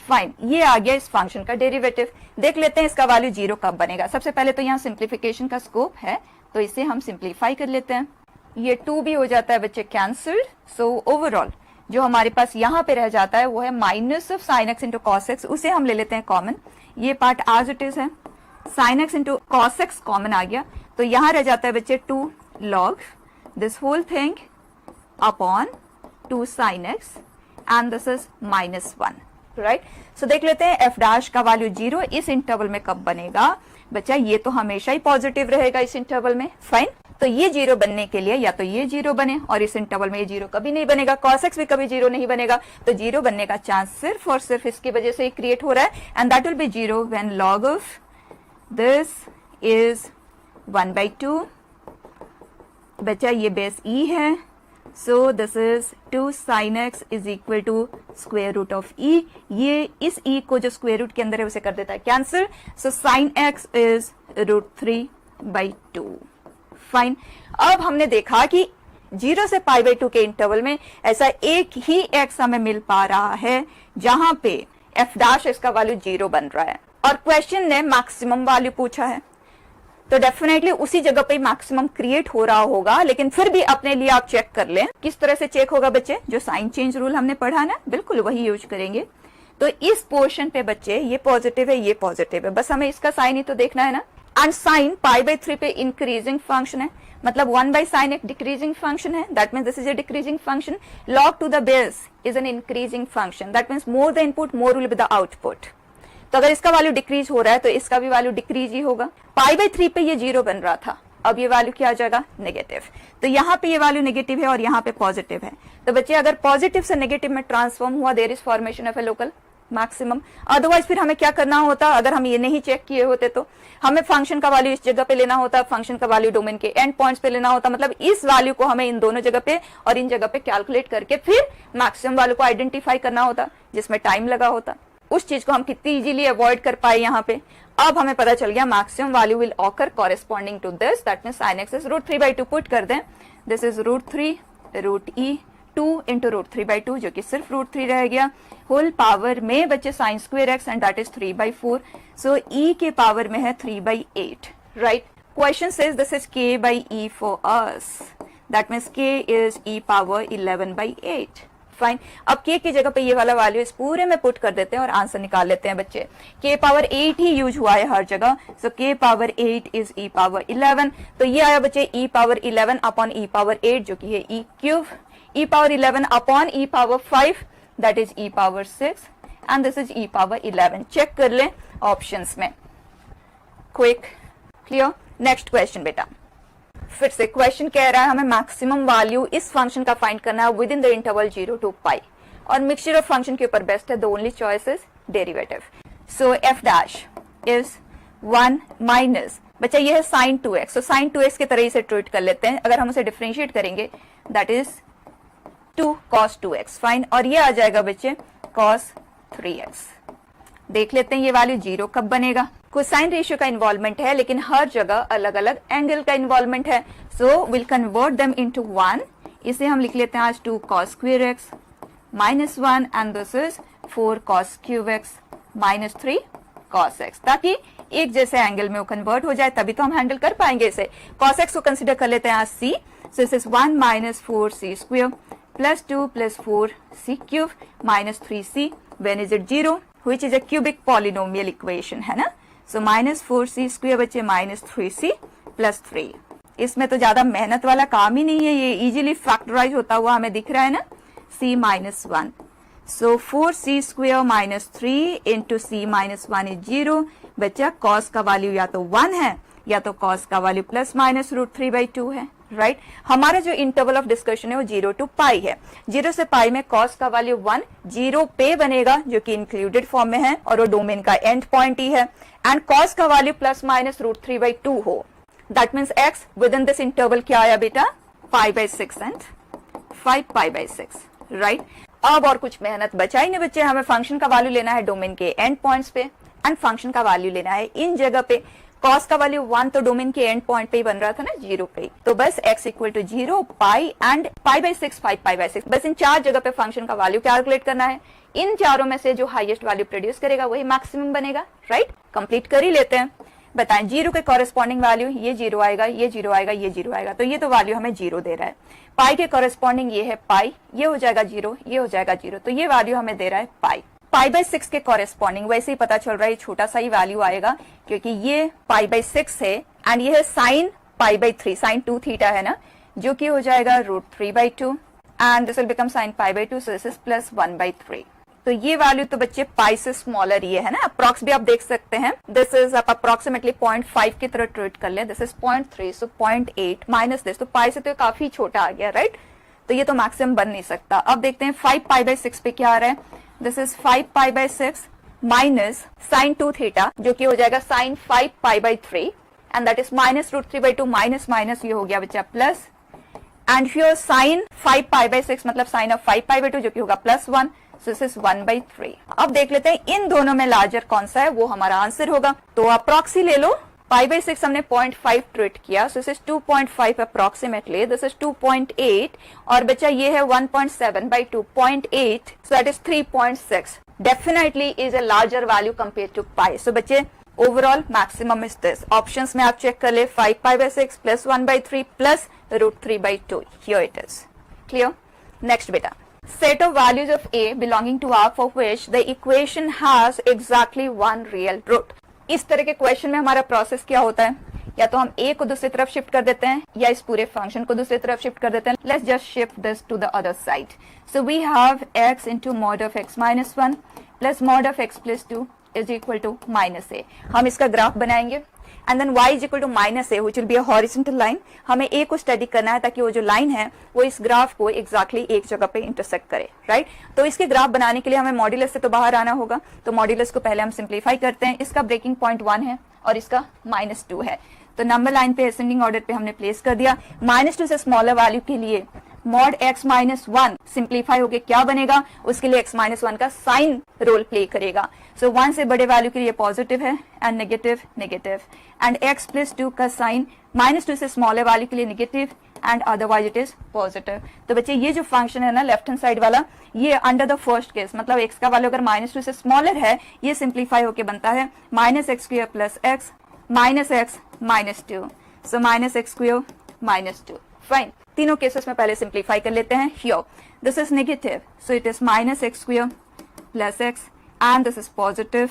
Fine, ये आ गया इस function का derivative. देख लेते हैं इसका value 0 कब बनेगा. सबसे पहले तो यहाँ सिंप्लीफिकेशन का स्कोप है, तो इसे हम सिंप्लीफाई कर लेते हैं. ये 2 भी हो जाता है बच्चे कैंसल्ड. सो ओवरऑल जो हमारे पास यहाँ पे रह जाता है वो है minus of sine x into cos x. उसे हम ले लेते हैं कॉमन. ये पार्ट एज इट इज है, sine x into cos x common आ गया, तो यहाँ रह जाता है बच्चे 2 log this whole thing upon 2 sine x and this is -1. Right. So देख लेते हैं एफ डैश का वैल्यू 0 इस इंटरवल में कब बनेगा. बच्चा ये तो हमेशा ही पॉजिटिव रहेगा इस इंटरवल में. फाइन. तो ये 0 बनने के लिए या तो ये 0 बने और इस इंटरवल में ये 0 कभी नहीं बनेगा, cos x भी कभी 0 नहीं बनेगा. तो 0 बनने का चांस सिर्फ और सिर्फ इसकी वजह से ही क्रिएट हो रहा है and that will be 0 when log of this is 1/2. बच्चा ये बेस e है, so this is 2 sin x is equal to square root of e. ये इस e को जो स्क्वायर रूट के अंदर है उसे कर देता है cancel. so sin x is √3/2. Fine. अब हमने देखा कि 0 से π/2 के इंटरवल में ऐसा एक ही x हमें मिल पा रहा है जहां पे f डैश इसका वैल्यू 0 बन रहा है और क्वेश्चन ने मैक्सिमम वैल्यू पूछा है, तो डेफिनेटली उसी जगह पे मैक्सिमम क्रिएट हो रहा होगा. लेकिन फिर भी अपने लिए आप चेक कर लें. किस तरह से चेक होगा बच्चे? जो साइन चेंज रूल हमने पढ़ा ना, बिल्कुल वही यूज करेंगे. तो इस पोर्शन पे बच्चे ये पॉजिटिव है, ये पॉजिटिव है, बस हमें इसका साइन ही तो देखना है ना. एंड साइन π/3 पे इंक्रीजिंग फंक्शन है, मतलब 1/sin एक डिक्रीजिंग फंक्शन है. That means this is a decreasing function. log to the base is an increasing function. That means more the input more will be the output. तो अगर इसका value decrease हो रहा है तो इसका भी वैल्यू डिक्रीज ही होगा। π/3 पे ये 0 बन रहा था, अब ये वैल्यू क्या आ जाएगा, नेगेटिव। तो यहाँ पे ये वैल्यू नेगेटिव है और यहाँ पे पॉजिटिव है। तो बच्चे अगर पॉजिटिव से नेगेटिव में ट्रांसफॉर्म हुआ, there is formation of a local maximum. Otherwise फिर हमें क्या करना होता, अगर हम ये नहीं चेक किए होते तो हमें फंक्शन का वैल्यू इस जगह पे लेना होता, फंक्शन का वैल्यू डोमेन के एंड पॉइंट्स पे लेना होता। मतलब इस वैल्यू को हमें इन दोनों जगह पे और इन जगह पे कैलकुलेट करके फिर मैक्सिमम वैल्यू को आइडेंटिफाई करना होता, जिसमें टाइम लगा होता। उस चीज को हम कितनी इजीली अवॉइड कर पाए यहाँ पे। अब हमें पता चल गया maximum value will occur corresponding to this, that means sin x is √3/2 put कर दें, दिस इज √3 2 इंटू √3/2 जो कि सिर्फ √3 रह गया, होल पावर में बच्चे sin² x and that is 3/4, so e के पावर में है 3/8, right. Question says this is k/e for us, that means k is e power 11/8, fine. अब k की जगह पे ये वाला वैल्यू इस पूरे में पुट कर देते हैं और आंसर निकाल लेते हैं बच्चे। k पावर 8 ही यूज हुआ है हर जगह, so k power 8 is e power 11, तो ये आया बच्चे e power 11 upon e power 8 जो कि है e cube, e power 11 upon e power 5 that is e power 6 and this is e power 11। Check कर लें ऑप्शंस में, क्विक, क्लियर। नेक्स्ट क्वेश्चन बेटा, फिर से क्वेश्चन कह रहा है हमें मैक्सिमम वैल्यू इस फंक्शन का फाइंड करना है with in the interval 0 to π, और मिक्सचर ऑफ फंक्शन के ऊपर बेस्ट है, the only choice is derivative. So f dash is 1 minus, बच्चा ये है sin 2x, so sin 2x के तरह इसे ट्रीट कर लेते हैं। अगर हम उसे डिफरेंशिएट करेंगे that is 2 cos 2x, fine, और ये आ जाएगा बच्चे cos 3x। देख लेते हैं ये वैल्यू 0 कब बनेगा। कोसाइन रेशियो का इन्वॉल्वमेंट है लेकिन हर जगह अलग अलग एंगल का इन्वॉल्वमेंट है, so will convert them into 1। इसे हम लिख लेते हैं आज 2 cos² x minus 1 and this is 4 cos³ x minus 3 cos x, ताकि एक जैसे एंगल में वो कन्वर्ट हो जाए, तभी तो हम हैंडल कर पाएंगे इसे। cos x को कंसिडर कर लेते हैं आज c, so this is 1 minus 4c² plus 2 plus 4c³ minus 3c, when is it 0, which is a cubic polynomial equation, है ना। सो माइनस 4c² बच्चे माइनस 3c प्लस 3। इसमें तो ज्यादा मेहनत वाला काम ही नहीं है, ये इजीली फैक्टराइज होता हुआ हमें दिख रहा है ना, c minus 1, so 4c² minus 3 into c minus 1 is 0। बच्चा cos का वैल्यू या तो 1 है या तो cos का वैल्यू प्लस माइनस √3/2 है, राइट। हमारा जो इंटरवल ऑफ डिस्कशन है वो 0 to π है। 0 से π में cos का वैल्यू 1 0 पे बनेगा जो कि इंक्लूडेड फॉर्म में है और वो डोमेन का एंड पॉइंट ही है, एंड cos का वैल्यू प्लस माइनस √3/2 हो, that means x with in this interval क्या आया बेटा, π/6 एंड 5π/6, राइट। अब और कुछ मेहनत बचा ही नहीं बच्चे, हमें फंक्शन का वैल्यू लेना है डोमेन के एंड पॉइंट्स पे एंड फंक्शन का वैल्यू लेना है इन जगह पे। cos का वैल्यू 1 तो डोमेन के एंड पॉइंट पे ही बन रहा था ना, 0 पे, तो बस x इक्वल टू 0 π एंड π/6 5π/6, बस इन 4 जगह पे फंक्शन का वैल्यू कैलकुलेट करना है। इन चारों में से जो हाईएस्ट वैल्यू प्रोड्यूस करेगा वही मैक्सिमम बनेगा, राइट। कंप्लीट कर ही लेते हैं। बताएं 0 के कॉरेस्पॉन्डिंग वैल्यू ये 0 आएगा, ये 0 आएगा, ये 0 आएगा, तो ये तो वैल्यू हमें 0 दे रहा है। पाई के कॉरेस्पॉन्डिंग ये है पाई, ये हो जाएगा 0, ये हो जाएगा 0, तो ये वैल्यू हमें दे रहा है पाई। π/6 के कॉरेस्पॉन्डिंग वैसे ही पता चल रहा है छोटा सा ही वैल्यू आएगा क्योंकि ये π/6 है एंड ये है sin π/3, sin 2 थीटा है ना, जो कि हो जाएगा √3/2 and this will become sin π/2, so this is plus 1/3। तो ये वैल्यू तो बच्चे पाई से स्मॉलर ये है ना, अप्रॉक्स भी आप देख सकते हैं, दिस इज आप अप्रोक्सीमेटली 0.5 की तरह ट्रीट कर ले, this is 0.3, so 0.8 minus this, तो पाई से तो काफी छोटा आ गया, राइट। तो ये तो मैक्सिमम बन नहीं सकता। अब देखते हैं 5π/6 पे क्या आ रहा है, this is 5π/6 minus sin 2 theta जो कि हो जाएगा sin 5π/3 and that is minus √3/2, minus minus ये हो गया बच्चा प्लस, एंड हियर sin 5π/6 मतलब sin ऑफ 5π/2 जो कि होगा +1, सो दिस इज 1/3। अब देख लेते हैं इन दोनों में लार्जर कौन सा है, वो हमारा आंसर होगा। तो अप्रॉक्सी ले लो, π/6 हमने 0.5 ट्रीट किया, so this is 2.5 approximately, this is 2.8 और बच्चा ये है 1.7/2, 0.8, so that is 3.6, definitely is a larger value compare to pi. So बच्चे overall maximum is this. Options में आप चेक कर ले, 5π/6 प्लस 1/3 प्लस √3/2, here it is clear. Next बेटा, set of values of a belonging to R for which the equation has exactly one real root। इस तरह के क्वेश्चन में हमारा प्रोसेस क्या होता है, या तो हम a को दूसरी तरफ शिफ्ट कर देते हैं या इस पूरे फंक्शन को दूसरी तरफ शिफ्ट कर देते हैं। Let's just shift this to the other side. So we have x into mod of x minus 1 plus mod of x plus 2 is equal to minus a. हम इसका ग्राफ बनाएंगे and then y is equal to minus a, which will be a horizontal line. हमें a को study करना है ताकि वो जो लाइन है वो इस ग्राफ को एग्जैक्टली एक जगह पे इंटरसेक्ट करे, राइट। तो इसके ग्राफ बनाने के लिए हमें मॉड्यूलस से तो बाहर आना होगा, तो मॉड्यूलस को पहले हम सिंप्लीफाई करते हैं। इसका ब्रेकिंग पॉइंट 1 है और इसका -2 है, तो नंबर लाइन पे असेंडिंग ऑर्डर पे हमने प्लेस कर दिया। -2 से स्मॉलर वैल्यू के लिए मॉड x - 1 सिंप्लीफाई होके क्या बनेगा, उसके लिए x - 1 का साइन रोल प्ले करेगा। सो 1 से बड़े वैल्यू के लिए पॉजिटिव है and negative negative, and x + 2 का साइन -2 से स्मॉलर वैल्यू के लिए negative and otherwise it is positive. तो बच्चे ये जो फंक्शन है ना लेफ्ट हैंड साइड वाला, ये अंडर द फर्स्ट केस, मतलब x का वैल्यू अगर -2 से स्मॉलर है, ये सिंप्लीफाई होके बनता है -x² + x -x -2, सो -x² -2। फाइन, तीनों केसेस में पहले सिंप्लीफाई कर लेते हैं। Here this is negative, so it is -x² + x and this is positive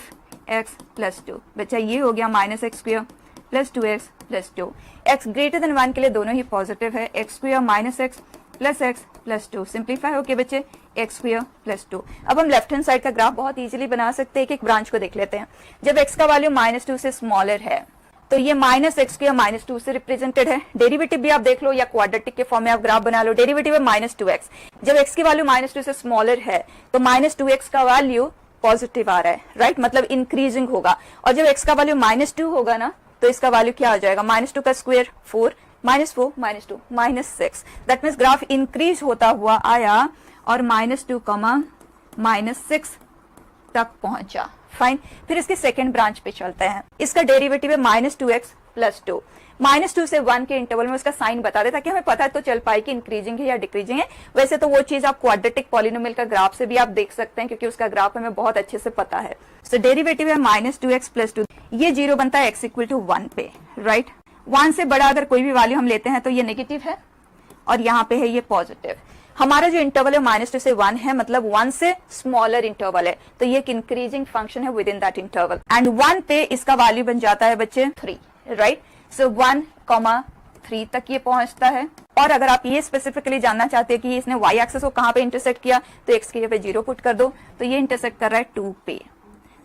x + 2। बच्चा ये हो गया -x² + 2x + 2। x greater than 1 के लिए दोनों ही पॉजिटिव है, x² - x + x + 2। सिंप्लीफाई होके बच्चे x² + 2। अब हम लेफ्ट हैंड साइड का ग्राफ बहुत इजीली बना सकते हैं। एक ब्रांच को देख लेते हैं। जब x का वैल्यू -2 से स्मॉलर है तो ये -x² - 2 से रिप्रेजेंटेड है। डेरिवेटिव भी आप देख लो या क्वाड्रेटिक के फॉर्म में आप ग्राफ बना लो, डेरिवेटिव है -2x। जब x की वैल्यू -2 से स्मॉलर है तो -2x का वैल्यू पॉजिटिव आ रहा है, राइट, मतलब इंक्रीजिंग होगा। और जब x का वैल्यू -2 होगा ना तो इसका वैल्यू क्या आ जाएगा, -2 का square 4 -4 -2 -6। That means graph increase होता हुआ आया और -2, -6 तक पहुंचा। फाइन, फिर इसके सेकंड ब्रांच पे चलते हैं। इसका डेरिवेटिव है -2x + 2। -2 से 1 के इंटरवल में उसका साइन बता दे ताकि हमें पता तो चल पाए कि इंक्रीजिंग है या डिक्रीजिंग है। वैसे तो वो चीज आप क्वाड्रेटिक पॉलिनोमियल का ग्राफ से भी आप देख सकते हैं क्योंकि उसका ग्राफ हमें बहुत अच्छे से पता है। सो डेरिवेटिव है -2x + 2। ये 0 बनता है x = 1 पे, राइट। 1 से बड़ा अगर कोई भी वैल्यू हम लेते हैं तो ये नेगेटिव है और यहाँ पे है ये पॉजिटिव। हमारा जो इंटरवल है -2 से 1 है, मतलब 1 से स्मॉलर इंटरवल है, तो ये एक इंक्रीजिंग फंक्शन है with in that interval. And 1 पे इसका वैल्यू बन जाता है बच्चे 3, राइट। सो 1,3 तक ये पहुंचता है। और अगर आप ये स्पेसिफिकली जानना चाहते हैं कि इसने y एक्सेस को कहां पे इंटरसेक्ट किया, तो x के पे 0 पुट कर दो, तो ये इंटरसेक्ट कर रहा है 2 पे,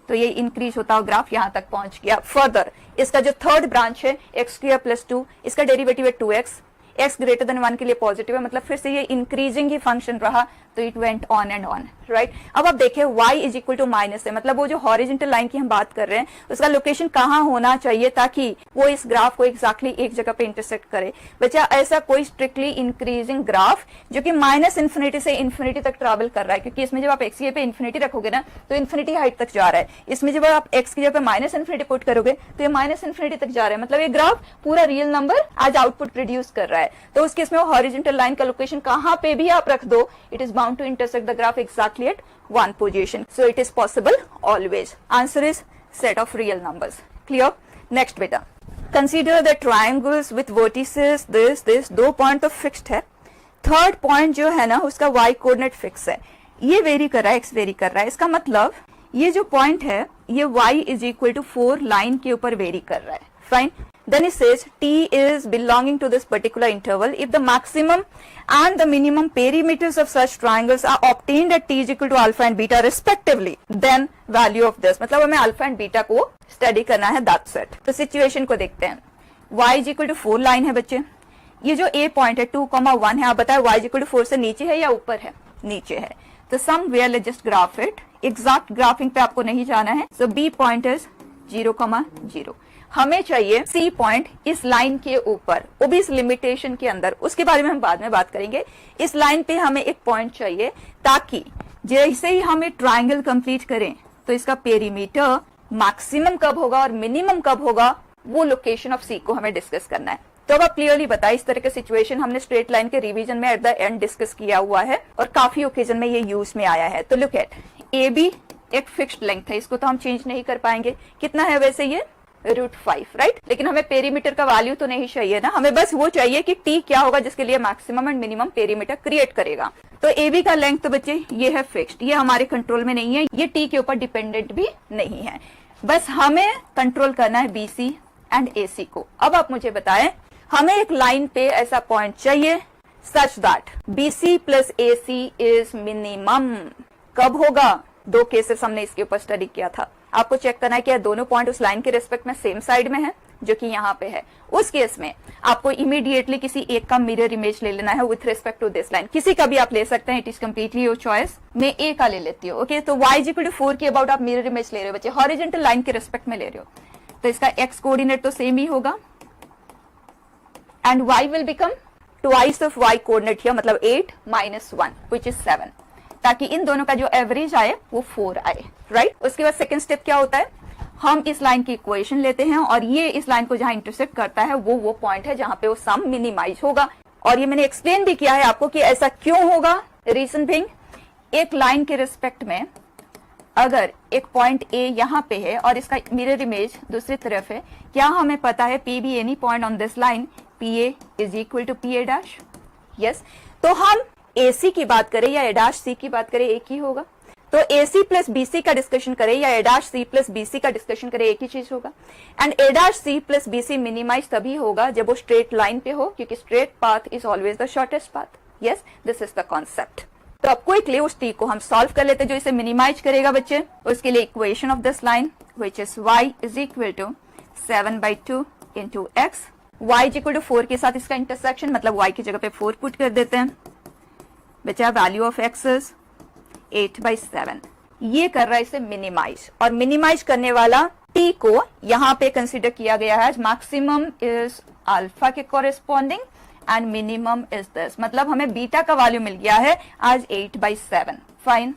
तो ये इंक्रीज होता हुआ ग्राफ यहां तक पहुंच गया। फर्दर इसका जो थर्ड ब्रांच है x² + 2, इसका डेरिवेटिव है 2x, x ग्रेटर देन 1 के लिए पॉजिटिव है, मतलब फिर से ये इंक्रीजिंग ही फंक्शन रहा, तो it went on and on, right. अब आप देखिए y is equal to minus है, मतलब वो जो हॉरिजॉन्टल लाइन की हम बात कर रहे हैं उसका लोकेशन कहाँ होना चाहिए ताकि वो इस ग्राफ को एग्जैक्टली एक जगह पे इंटरसेक्ट करे। बच्चा ऐसा कोई स्ट्रिक्टली इंक्रीजिंग ग्राफ जो कि -∞ से इन्फिनिटी तक ट्रेवल कर रहा है, क्योंकि इसमें जब आप x की जगह पे इन्फिनिटी रखोगे ना तो इन्फिनिटी हाइट तक जा रहा है। इसमें जब आप x की जगह पे -∞ पुट करोगे तो ये -∞ तक जा रहा है, मतलब ये ग्राफ पूरा रियल नंबर आज आउटपुट प्रोड्यूस कर रहा है। तो उस केस में हॉरिजॉन्टल लाइन का लोकेशन कहाँ पे भी आप रख दो, it is bound to intersect the graph exactly at one position. So it is possible always. Answer is set of real numbers. Clear? Next beta. Consider the triangles with vertices this दो point तो fixed है, third point जो है ना उसका y coordinate fix है, ये very कर रहा है, x वेरी कर रहा है। इसका मतलब ये जो पॉइंट है ये y is equal to 4 line के ऊपर वेरी कर रहा है। Fine, then it says t is belonging to this particular interval if the maximum and the minimum perimeters of such triangles are obtained at t is equal to alpha and beta respectively, then value of this, मतलब हमें alpha and beta को study करना है, that's it। तो situation को देखते हैं। y is equal to 4 line है बच्चे, ये जो a पॉइंट है 2,1 है, आप बताए y is equal to 4 से नीचे है या ऊपर है, नीचे है, तो somewhere let's just graph it। Exact graphic पे आपको नहीं जाना है, so b पॉइंट इज 0,0। हमें चाहिए C पॉइंट इस लाइन के ऊपर, वो भी इस लिमिटेशन के अंदर, उसके बारे में हम बाद में बात करेंगे। इस लाइन पे हमें एक पॉइंट चाहिए ताकि जैसे ही हम एक ट्राइंगल कंप्लीट करें तो इसका पेरीमीटर मैक्सिमम कब होगा और मिनिमम कब होगा, वो लोकेशन ऑफ C को हमें डिस्कस करना है। तो अब आप क्लियरली बताइए, इस तरह के सिचुएशन हमने स्ट्रेट लाइन के रिवीजन में एट द एंड डिस्कस किया हुआ है और काफी ओकेजन में ये यूज में आया है। तो लुक एट, AB एक फिक्स्ड लेंथ है, इसको तो हम चेंज नहीं कर पाएंगे। कितना है वैसे ये √5, राइट। लेकिन हमें पेरीमीटर का वैल्यू तो नहीं चाहिए ना, हमें बस वो चाहिए कि t क्या होगा जिसके लिए maximum and minimum perimeter create करेगा। तो AB का लेंथ तो बच्चे ये है फिक्स्ड, ये हमारे कंट्रोल में नहीं है, ये t के ऊपर डिपेंडेंट भी नहीं है। बस हमें कंट्रोल करना है BC एंड AC को। अब आप मुझे बताएं, हमें एक लाइन पे ऐसा पॉइंट चाहिए such that BC plus AC is minimum. कब होगा? दो केसेस हमने इसके ऊपर स्टडी किया था। आपको चेक करना है कि दोनों पॉइंट उस लाइन के रिस्पेक्ट में सेम साइड में है, जो कि यहाँ पे है। उस केस में आपको इमीडिएटली किसी एक का मिरर इमेज ले लेना है with respect to this line. किसी का भी आप ले सकते हैं, it is completely your choice. मैं ए का ले लेती हूँ। ओके, तो y इक्वल टू 4 के अबाउट आप मिरर इमेज ले रहे हो बच्चे, हॉरिजॉन्टल लाइन के रिस्पेक्ट में ले रहे हो, तो इसका x कोऑर्डिनेट तो सेम ही होगा and y will become twice of y coordinate here, मतलब 8 माइनस 1 व्हिच इज 7, ताकि इन दोनों का जो एवरेज आए वो 4 आए, राइट। उसके बाद सेकंड स्टेप क्या होता है, हम इस लाइन की इक्वेशन लेते हैं और ये इस लाइन को जहां इंटरसेक्ट करता है वो पॉइंट है जहां पे वो सम मिनिमाइज होगा। और ये मैंने एक्सप्लेन भी किया है आपको कि ऐसा क्यों होगा। रीजन बीइंग, एक लाइन के रिस्पेक्ट में अगर एक पॉइंट ए यहाँ पे है और इसका मिरर इमेज दूसरी तरफ है, क्या हमें पता है P B any point on this line P A is equal to P A dash. Yes, तो हम ए सी की बात करें या ए डैश सी की बात करें, एक ही होगा। तो ए सी प्लस बी सी का डिस्कशन करें या a dash c plus b c का डिस्कशन करें, एक ही चीज होगा। And a dash c plus b c minimize तभी होगा जब वो स्ट्रेट लाइन पे हो, क्योंकि straight path is always the shortest path. Yes, this is the concept. तो अब क्विकली उस टी को हम सॉल्व कर लेते हैं जो इसे मिनिमाइज करेगा बच्चे। उसके लिए equation of this line which is y is equal to 7/2 into x. y is equal to 4 के साथ इसका इंटरसेक्शन, मतलब y की जगह पे 4 पुट कर देते हैं। बचा वैल्यू ऑफ x इज 8/7। ये कर रहा है इसे मिनिमाइज, और मिनिमाइज करने वाला t को यहाँ पे कंसिडर किया गया है मैक्सिमम इज अल्फा के corresponding and minimum is this, मतलब हमें बीटा का वैल्यू मिल गया है आज 8/7। फाइन,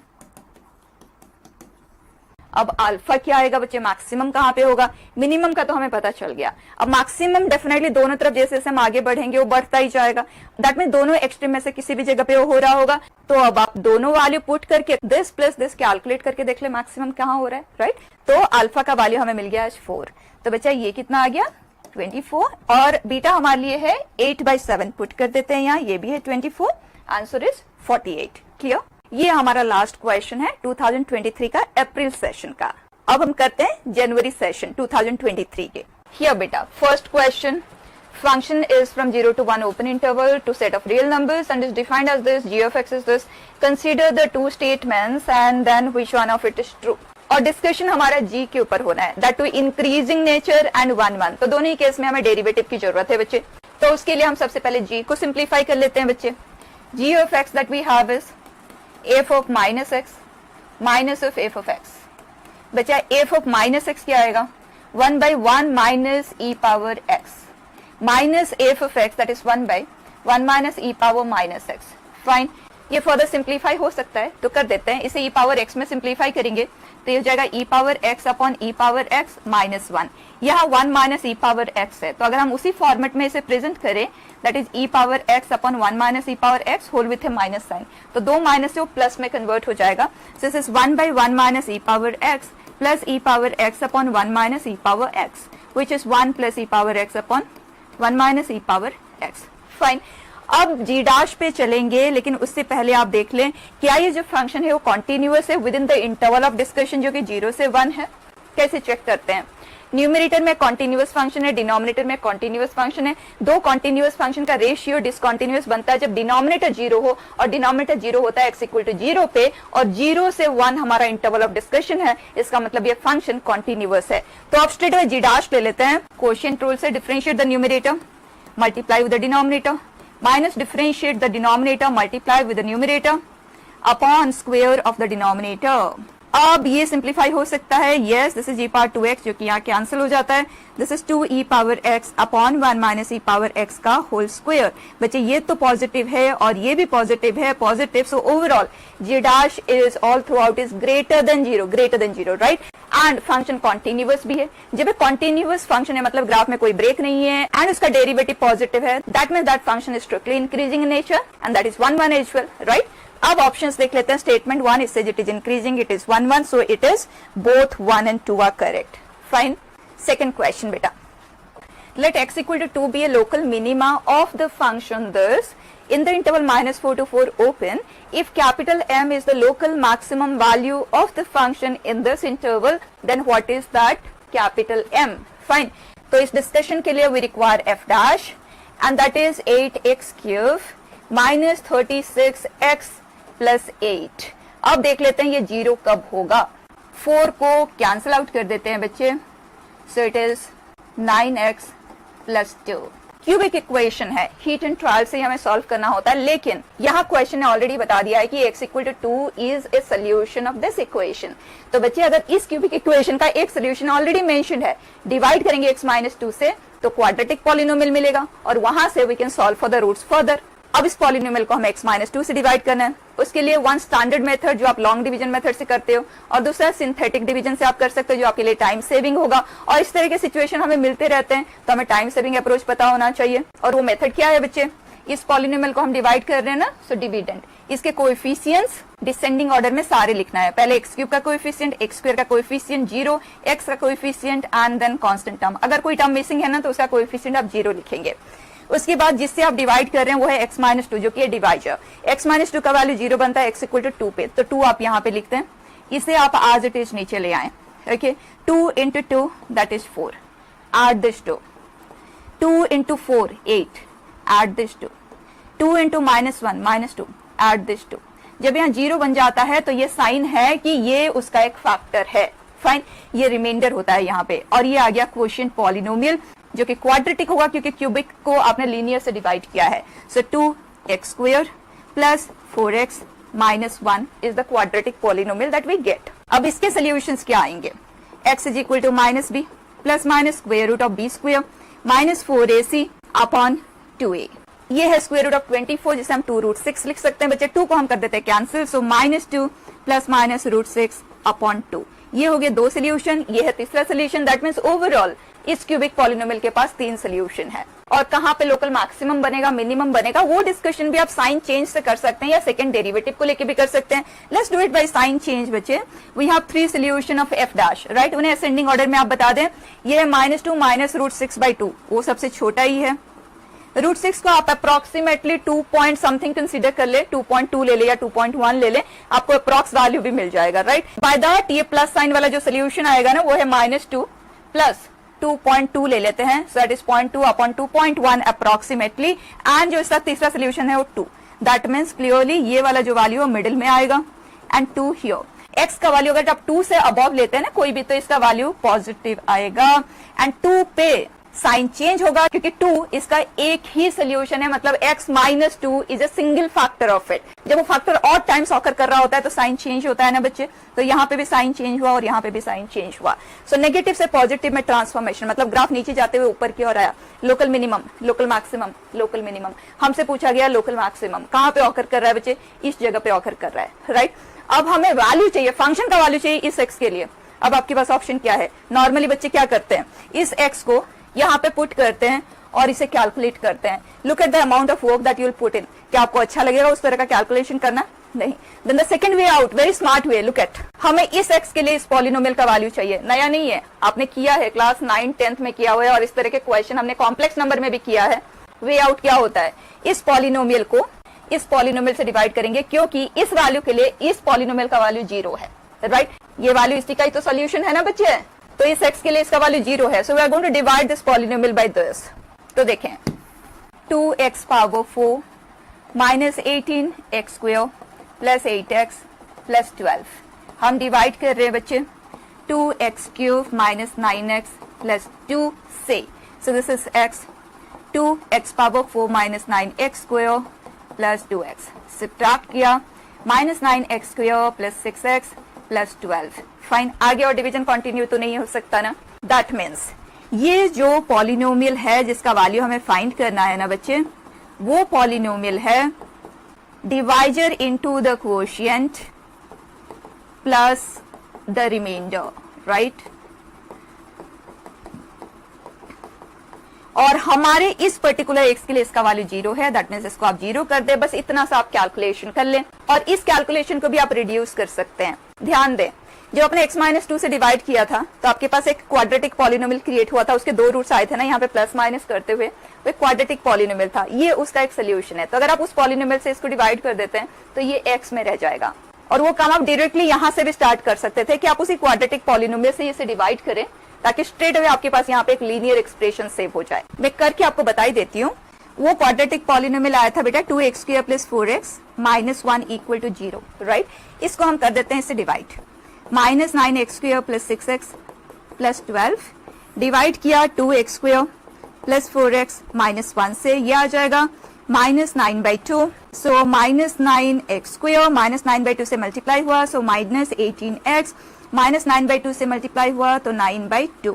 अब अल्फा क्या आएगा बच्चे, मैक्सिमम कहां पे होगा, मिनिमम का तो हमें पता चल गया। अब मैक्सिमम डेफिनेटली दोनों तरफ जैसे जैसे हम आगे बढ़ेंगे वो बढ़ता ही जाएगा, दैट मीन दोनों एक्सट्रीम में से किसी भी जगह पे वो हो रहा होगा। तो अब आप दोनों वैल्यू पुट करके दिस प्लस दिस कैलकुलेट करके देख ले मैक्सिमम कहां हो रहा है, राइट। तो अल्फा का वैल्यू हमें मिल गया आज 4, तो बच्चा ये कितना आ गया 24, और बीटा हमारे लिए है 8/7 पुट कर देते हैं यहाँ, ये भी है 24, आंसर इज 48। क्लियर, ये हमारा लास्ट क्वेश्चन है 2023 का अप्रैल सेशन का। अब हम करते हैं जनवरी सेशन 2023 के। हियर बेटा first question, function is from 0 to 1 open interval to set of real numbers and is defined as this, g of x is this, consider the two statements and then which one of it is true। और discussion हमारा G के ऊपर होना है, that too increasing nature and 1 तो दोनों ही case में हमें डेरिवेटिव की जरूरत है बच्चे। तो उसके लिए हम सबसे पहले जी को सिंप्लीफाई कर लेते हैं बच्चे। G of x that we have is f of minus x minus of f of x. बच्चा एफ ऑफ माइनस एक्स क्या आएगा, 1/1 minus e power x minus f of x that is 1/1 minus e power minus x. Fine, ये further simplify हो सकता है तो कर देते हैं, इसे ई पावर एक्स में सिंप्लीफाई करेंगे तो ये हो जाएगा ई पावर एक्स अपॉन ई पावर एक्स माइनस 1। यहाँ 1 माइनस ई पावर एक्स है, तो अगर हम उसी फॉर्मेट में इसे प्रेजेंट करें that is e power x upon 1 minus e power x whole with a minus sign, तो दो माइनस से वो प्लस में कन्वर्ट हो जाएगा। This is 1/1 minus e power x plus E power x upon 1 minus e power x which is 1 plus E power x upon 1 minus e power x. Fine, अब जी dash पे चलेंगे, लेकिन उससे पहले आप देख लें क्या ये जो फंक्शन है वो कॉन्टिन्यूअस है with in the interval of discussion जो कि 0 से 1 है। कैसे चेक करते हैं, न्यूमरेटर में कॉन्टिन्यूअस फंक्शन है, डिनोमिनेटर में कॉन्टिन्यूअस फंक्शन है। दो कॉन्टिन्यूअस फंक्शन का रेशियो डिसकॉन्टिन्यूअस बनता है जब डिनोमिनेटर 0 हो, और डिनोमिनेटर 0 होता है x इक्वल टू 0 पे, और 0 से 1 हमारा इंटरवल ऑफ डिस्कशन है, इसका मतलब ये फंक्शन कॉन्टिन्यूअस है। तो आप स्ट्रेट जी डैश ले लेते हैं, कोशिएंट रूल से differentiate the numerator multiply with the denominator minus differentiate the denominator multiply with the numerator upon square of the denominator। अब ये सिंप्लीफाई हो सकता है, yes this is e power 2x जो कि यहाँ कैंसिल हो जाता है, this is 2 e power x upon 1 minus e power x का होल स्क्वायर। बच्चे ये तो पॉजिटिव है और ये भी पॉजिटिव है, positive, so overall g dash is all throughout is greater than 0 right. And function continuous भी है, जब कॉन्टिन्यूअस फंक्शन है मतलब ग्राफ में कोई ब्रेक नहीं है एंड उसका डेरिवेटिव पॉजिटिव है, that means that function is strictly increasing in nature and that is 1 1 as well, right. अब ऑप्शंस देख लेते हैं। Statement 1 it says it is increasing, it is 1 1, so it is both 1 and 2 are correct. Fine, second question बेटा, let x equal to 2 be a local minima of the function thus in the interval -4 to 4 open if capital M is the local maximum value of the function in this interval then what is that capital M। fine, तो इस discussion के लिए we require f dash and that is 8x cube minus 36x plus 8। अब देख लेते हैं ये 0 कब होगा। 4 को कैंसिल आउट कर देते हैं बच्चे, सो it is 9x plus 2। Cubic equation है, हीट एंड ट्रायल से हमें सॉल्व करना होता है, लेकिन यहाँ क्वेश्चन ने ऑलरेडी बता दिया है कि x equal to 2 is a solution of this equation. तो बच्चे अगर इस क्यूबिक इक्वेशन का एक सोल्यूशन ऑलरेडी मेंशन्ड है, डिवाइड करेंगे x माइनस 2 से तो क्वाड्रेटिक पॉलिनोमियल मिलेगा और वहां से we can solve for the roots further. अब इस पॉलिनोमियल को हमें x माइनस 2 से डिवाइड करना है। उसके लिए वन स्टैंडर्ड मेथड जो आप लॉन्ग डिवीजन मेथड से करते हो और दूसरा सिंथेटिक डिवीजन से आप कर सकते हो, जो आपके लिए टाइम सेविंग होगा। और इस तरह के सिचुएशन हमें मिलते रहते हैं, तो हमें टाइम सेविंग अप्रोच पता होना चाहिए। और वो मेथड क्या है बच्चे, इस पॉलिनोमियल को हम डिवाइड कर रहे हैं ना, सो डिविडेंड, इसके कोएफिशिएंट्स डिसेंडिंग ऑर्डर में सारे लिखना है। पहले x क्यूब का कोएफिशिएंट, x स्क्वायर का कोएफिशिएंट 0, x का coefficient and then constant term. अगर कोई टर्म मिसिंग है ना तो उसका कोएफिशिएंट आप 0 लिखेंगे। उसके बाद जिससे आप डिवाइड कर रहे हैं वो है x माइनस 2, जो कि डिवाइजर। x माइनस 2 का वैल्यू 0 बनता है x इक्वल टू 2 पे, तो 2 आप यहाँ पे लिखते हैं। इसे आप एज इट इज नीचे ले आए। Okay, 2 into 2 that is 4, add this 2 into 4 8, add this 2 into minus 1 minus 2, add this 2। जब यहाँ 0 बन जाता है तो ये साइन है कि ये उसका एक फैक्टर है। फाइन, ये रिमाइंडर होता है यहाँ पे, और ये आ गया क्वोशिएंट पॉलिनोमियल जो कि क्वाड्रेटिक होगा क्योंकि क्यूबिक को आपने लीनियर से डिवाइड किया है। So 2x square plus 4x minus 1 is the quadratic polynomial that we get. अब इसके सोल्यूशंस क्या आएंगे, x is equal to minus B plus minus square root of B square minus 4ac upon 2a। ये है square root of 24 जिसे हम 2 root 6 लिख सकते हैं बच्चे। 2 को हम कर देते हैं cancel, so minus 2 plus minus root 6 upon 2। ये हो गए 2 सोल्यूशन, ये है तीसरा सोल्यूशन। दैट मीन्स ओवरऑल इस क्यूबिक पॉलिनोमियल के पास 3 सोल्यूशन है। और कहाँ पे लोकल मैक्सिमम बनेगा, मिनिमम बनेगा, वो डिस्कशन भी आप साइन चेंज से कर सकते हैं या सेकंड डेरिवेटिव को लेके भी कर सकते हैं। Let's do it by sign change बच्चे। We have 3 solution of f dash, right. उन्हें असेंडिंग ऑर्डर में आप बता दें। ये है माइनस 2 माइनस रूट 6 बाई 2, वो सबसे छोटा ही है। रूट 6 को आप अप्रोक्सीमेटली 2 पॉइंट समथिंग कंसीडर कर ले, 2.2 ले ले या 2.1 ले ले, आपको अप्रोक्स वैल्यू भी मिल जाएगा, राइट। बाय दैट ये प्लस साइन वाला जो सोल्यूशन आएगा ना वो है माइनस 2 प्लस 2.2 ले लेते हैं, so that is 0.2 upon 2.1 approximately. And जो इसका तीसरा सोल्यूशन है वो 2, दैट मीन्स क्लियरली ये वाला जो वैल्यू है मिडिल में आएगा एंड 2 हियर। x का वैल्यू अगर आप 2 से अबव लेते हैं ना कोई भी, तो इसका वैल्यू पॉजिटिव आएगा एंड 2 पे साइन चेंज होगा क्योंकि 2 इसका एक ही सोल्यूशन है, मतलब x minus 2 is a single factor of it. जब वो फैक्टर और टाइम्स ऑकर कर रहा होता है तो साइन चेंज होता है ना बच्चे, तो यहाँ पे भी साइन चेंज हुआ और यहाँ पे भी साइन चेंज हुआ। सो नेगेटिव से पॉजिटिव में ट्रांसफॉर्मेशन, मतलब ग्राफ नीचे जाते हुए ऊपर की ओर आया। Local minimum, local maximum, local minimum. हमसे पूछा गया लोकल मैक्सिमम कहाँ पे ऑकर कर रहा है बच्चे, इस जगह पे ऑकर कर रहा है, राइट। अब हमें वैल्यू चाहिए, फंक्शन का वैल्यू चाहिए इस x के लिए। अब आपके पास ऑप्शन क्या है, नॉर्मली बच्चे क्या करते हैं, इस x को यहाँ पे पुट करते हैं और इसे कैलकुलेट करते हैं। Look at the amount of work that you will put in. क्या आपको अच्छा लगेगा उस तरह का कैलकुलेशन करना? नहीं। Then the second way out, very smart way, look at, हमें इस x के लिए इस पॉलिनोमियल का वैल्यू चाहिए। नया नहीं है, आपने किया है, क्लास 9 10th में किया हुआ है और इस तरह के क्वेश्चन हमने कॉम्प्लेक्स नंबर में भी किया है। वे आउट क्या होता है, इस पॉलिनोमियल को इस पॉलिनोमियल से डिवाइड करेंगे क्योंकि इस वैल्यू के लिए इस पॉलिनोमियल का वैल्यू 0 है, राइट। ये वैल्यू इसी का ही तो सोल्यूशन है ना बच्चे, तो इस x के लिए इसका वैल्यू 0 है। So we are going to divide this polynomial by this. तो देखें 2x power 4 minus 18x square plus 8x plus 12। हम डिवाइड कर रहे हैं बच्चे 2x cube minus 9x plus 2 से। So this is x, 2x power 4 minus 9x square plus 2x। Subtract किया, minus 9x square plus 6x plus 12। Fine, आगे और division continue तो नहीं हो सकता ना। दैट मीन्स ये जो पॉलिनोमियल है जिसका वैल्यू हमें फाइंड करना है ना बच्चे, वो पॉलिनोमियल है divisor into the quotient plus the remainder, right. और हमारे इस पर्टिकुलर x के लिए इसका वैल्यू 0 है, दैट मीन्स इसको आप 0 कर दे, बस इतना सा आप कैलकुलेशन कर लें और इस कैलकुलेशन को भी आप रिड्यूस कर सकते हैं। ध्यान दें, जब आपने x माइनस 2 से डिवाइड किया था तो आपके पास एक क्वाड्रेटिक पॉलिनोमियल क्रिएट हुआ था, उसके 2 रूट्स आए थे ना यहाँ पे प्लस माइनस करते हुए, वो एक क्वाड्रेटिक पॉलिनोमियल था, ये उसका एक सोल्यूशन है। तो अगर आप उस पॉलिनोमियल से इसको डिवाइड कर देते हैं तो ये x में रह जाएगा। और वो काम आप डायरेक्टली यहाँ से भी स्टार्ट कर सकते थे कि आप उसी क्वाड्रेटिक पॉलिनोमियल से इसे डिवाइड करें ताकि स्ट्रेट अवे आपके पास यहाँ पे एक लीनियर एक्सप्रेशन सेव हो जाए। मैं करके आपको बताई देती हूँ। वो क्वाड्रेटिक पॉलिनोमियल आया था बेटा 2x square plus 4x minus 1 equal to 0, right. इसको हम कर देते हैं इससे divide. Minus 9x² plus 6x plus 12 divide किया 2x² प्लस 4x माइनस 1 से, ये आ जाएगा minus 9/2. So minus 9x² minus 9/2 से मल्टीप्लाई हुआ, सो माइनस 18x माइनस 9/2 से मल्टीप्लाई हुआ तो 9/2.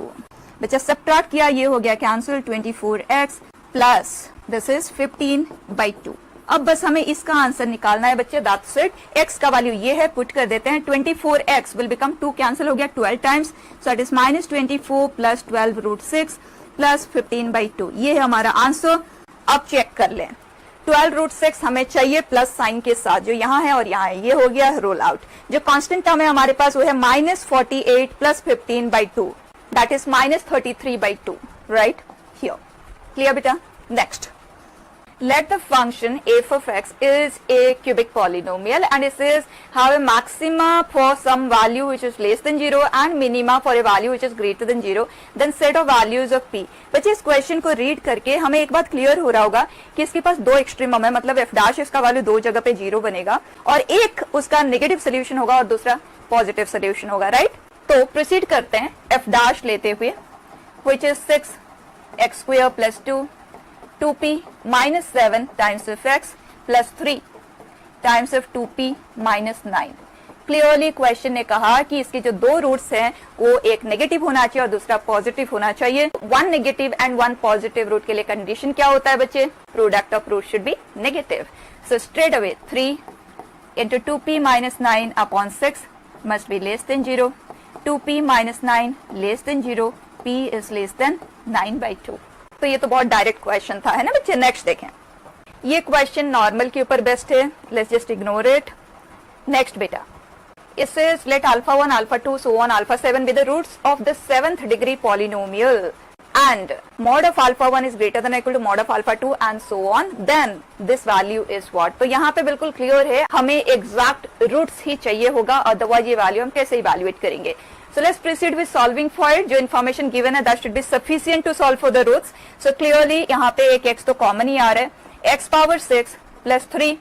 बच्चा सब्ट्रैक्ट किया, ये हो गया cancel 24x plus this is 15/2. अब बस हमें इसका आंसर निकालना है बच्चे, दैट्स इट. x का वैल्यू ये है, पुट कर देते हैं. 24x विल बिकम 2 कैंसिल हो गया 12 times, so it is minus 24 plus 12√6 plus 15/2. ये है हमारा आंसर. अब चेक कर लें, 12√6 हमें चाहिए प्लस साइन के साथ, जो यहाँ है और यहाँ है. ये हो गया रोल आउट. जो कांस्टेंट टर्म है हमारे पास वो है minus 48 plus 15/2, that is minus 33/2, right here. Clear बेटा. Next, let the function f of x is a cubic polynomial and it says have a maxima for some value which is less than 0 and minima for a value which is greater than 0, then set of values of p. बच्चे इस question को read करके हमें एक बात clear हो रहा होगा कि इसके पास दो एक्सट्रीमम है, मतलब f डैश इसका वैल्यू दो जगह पे 0 बनेगा और एक उसका नेगेटिव सोल्यूशन होगा और दूसरा पॉजिटिव सोल्यूशन होगा, राइट. तो प्रोसीड करते हैं f डैश लेते हुए, which is 6x² plus 2p minus 7 times of x plus 3 times of 2p minus 9. Clearly question ने कहा कि इसके जो दो रूट्स हैं वो एक नेगेटिव होना चाहिए और दूसरा पॉजिटिव होना चाहिए. One negative and one positive root के लिए कंडीशन क्या होता है बच्चे? Product of root should be negative. So straight away 3 into 2p minus 9 upon 6 must be less than 0. 2p minus 9 less than 0. p is less than 9/2. तो ये तो बहुत डायरेक्ट क्वेश्चन था, है ना बच्चे. नेक्स्ट देखें, ये क्वेश्चन नॉर्मल के ऊपर बेस्ट है, let's just ignore it. Next बेटा, it says let alpha 1 alpha 2 so on alpha 7 be the roots of the 7th degree polynomial and mod of alpha 1 is greater than or equal to mod of alpha 2 and so on, then this value is what. तो यहाँ पे बिल्कुल clear है, हमें exact roots ही चाहिए होगा, otherwise ये value हम कैसे इवैल्यूएट करेंगे. So let's proceed with solving for it. जो information given है that should be sufficient to solve for the roots. So clearly यहाँ पे एक x तो कॉमन ही आ रहा है. x power 6 plus 3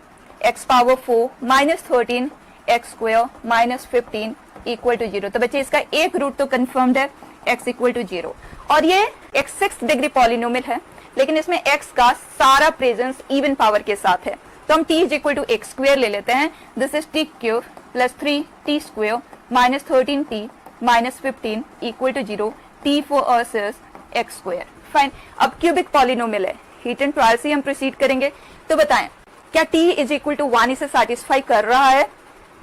x power 4 minus 13 x square minus 15 equal to 0. तो बच्चे इसका एक रूट तो कंफर्म्ड है, x equal to 0. और ये एक 6th डिग्री पॉलिनोमियल है, लेकिन इसमें x का सारा प्रेजेंस इवन पावर के साथ है. तो हम t is equal to x square ले लेते हैं. This is t cube plus 3t square minus 13t minus 15 equal to 0. t for us is x square. Fine. अब क्यूबिक पॉलिनोमियल है, हीट एंड ट्रायल से हम प्रोसीड करेंगे. तो बताएं क्या t is equal to 1 इसे सेटिस्फाई कर रहा है?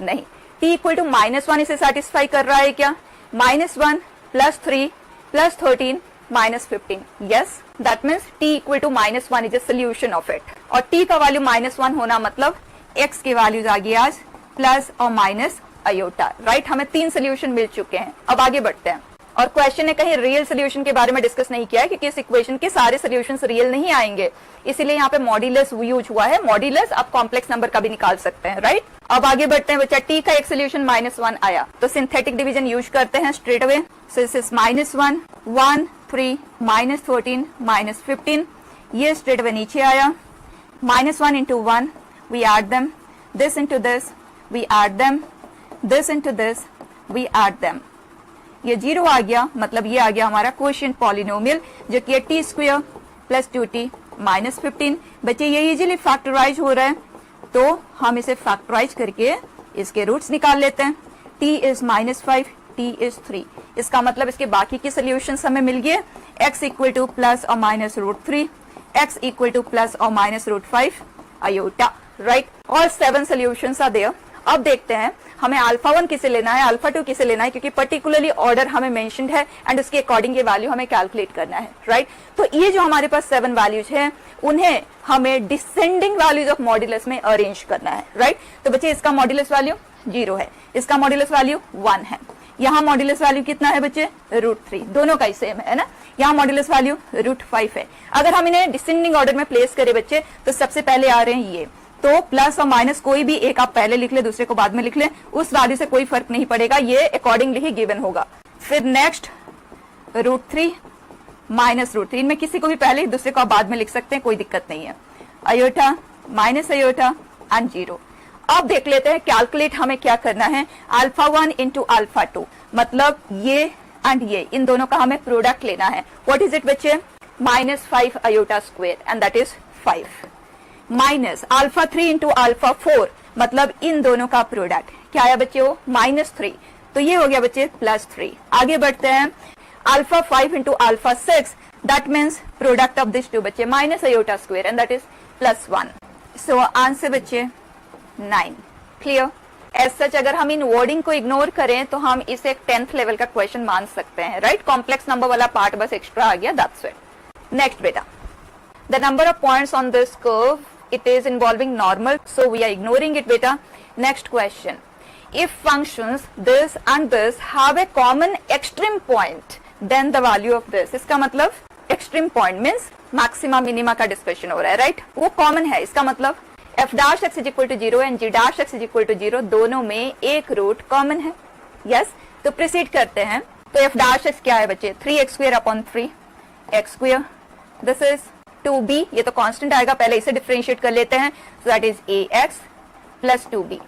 नहीं. t equal to -1 इसे सेटिस्फाई कर रहा है क्या? -1 plus 3 plus 13 minus 15. Yes, that means t equal to -1 is a solution of it. और t का वैल्यू -1 होना मतलब x की वैल्यूज आ गई आज प्लस और माइनस आयोटा, राइट. हमें 3 सोल्यूशन मिल चुके हैं. अब आगे बढ़ते हैं. और क्वेश्चन ने कहीं रियल सोल्यूशन के बारे में डिस्कस नहीं किया है क्योंकि इस इक्वेशन के सारे सोल्यूशंस रियल नहीं आएंगे, इसीलिए यहाँ पे मॉड्यूलस यूज हुआ है. मॉड्यूलस आप कॉम्प्लेक्स नंबर का भी निकाल सकते हैं, राइट. अब आगे बढ़ते हैं बच्चा. t का एक सोल्यूशन -1 आया तो सिंथेटिक डिवीजन यूज करते हैं straight away. So this is -1 1 3 -13 -15. ये स्ट्रेट अवे नीचे आया. -1 into 1 we add them, this into this we add them, this into this we add them. ये 0 आ गया, मतलब ये आ गया हमारा क्वोशिएंट पॉलिनोमियल जो कि t square plus 2t minus 15. बच्चे ये इजीली फैक्टराइज हो रहा है तो हम इसे फैक्टराइज करके इसके रूट्स निकाल लेते हैं. t is -5, t is 3. इसका मतलब इसके बाकी के सोल्यूशंस हमें मिल गए. x इक्वल टू प्लस और minus √3, x equal to plus और minus √5 iota, right. All 7 solutions are there. अब देखते हैं हमें अल्फा 1 किसे लेना है, अल्फा 2 किसे लेना है, क्योंकि पर्टिकुलरली ऑर्डर हमें मेंशन्ड है एंड उसके अकॉर्डिंग ये वैल्यू हमें कैलकुलेट करना है, राइट. तो ये जो हमारे पास 7 वैल्यूज हैं उन्हें हमें डिसेंडिंग वैल्यूज ऑफ मॉड्यूलस में अरेंज करना है, राइट. तो बच्चे इसका मॉड्यूलस वैल्यू 0 है, इसका मॉड्यूलस वैल्यू 1 है. यहाँ मॉड्यूलस वैल्यू कितना है बच्चे? √3. दोनों का ही सेम है ना. यहाँ मॉड्यूलस वैल्यू √5 है. अगर हम इन्हें डिसेंडिंग ऑर्डर में प्लेस करें बच्चे तो सबसे पहले आ रहे हैं ये. तो प्लस और माइनस कोई भी एक आप पहले लिख ले, दूसरे को बाद में लिख ले, उस वैल्यू से कोई फर्क नहीं पड़ेगा, ये अकॉर्डिंगली ही गिवन होगा. फिर नेक्स्ट √3 माइनस √3, इनमें किसी को भी पहले दूसरे को आप बाद में लिख सकते हैं, कोई दिक्कत नहीं है. Iota minus iota and 0. अब देख लेते हैं कैलकुलेट हमें क्या करना है, अल्फा 1 इंटू अल्फा 2, मतलब ये एंड ये, इन दोनों का हमें प्रोडक्ट लेना है. व्हाट इज इट बच्चे? -5 iota square and that is 5 minus alpha 3 into alpha 4, मतलब इन दोनों का प्रोडक्ट क्या आया बच्चे? वो -3, तो ये हो गया बच्चे +3. आगे बढ़ते हैं, alpha 5 into alpha 6, that means product of this two बच्चे minus iota square and that is +1. So answer बच्चे 9. क्लियर? एज सच अगर हम इन वर्डिंग को इग्नोर करें तो हम इसे एक 10th लेवल का क्वेश्चन मान सकते हैं, राइट? कॉम्प्लेक्स नंबर वाला पार्ट बस एक्स्ट्रा आ गया, दैट्स इट. नेक्स्ट बेटा, the number of points on this curve, it is involving normal, so we are ignoring it beta. Next question, if functions this and this have a common extreme point, then the value of this, इसका मतलब extreme point means maxima minima का discussion हो रहा है, right? वो common है, इसका मतलब f dash x is equal to 0 and g dash x is equal to 0, दोनों में एक रूट कॉमन है. yes, तो प्रोसीड करते हैं. तो f dash x क्या है बच्चे? 3x square upon 3x square. this is 2b, ये तो कांस्टेंट आएगा, पहले इसे डिफरेंशिएट कर लेते हैं. So that is ax plus 2b.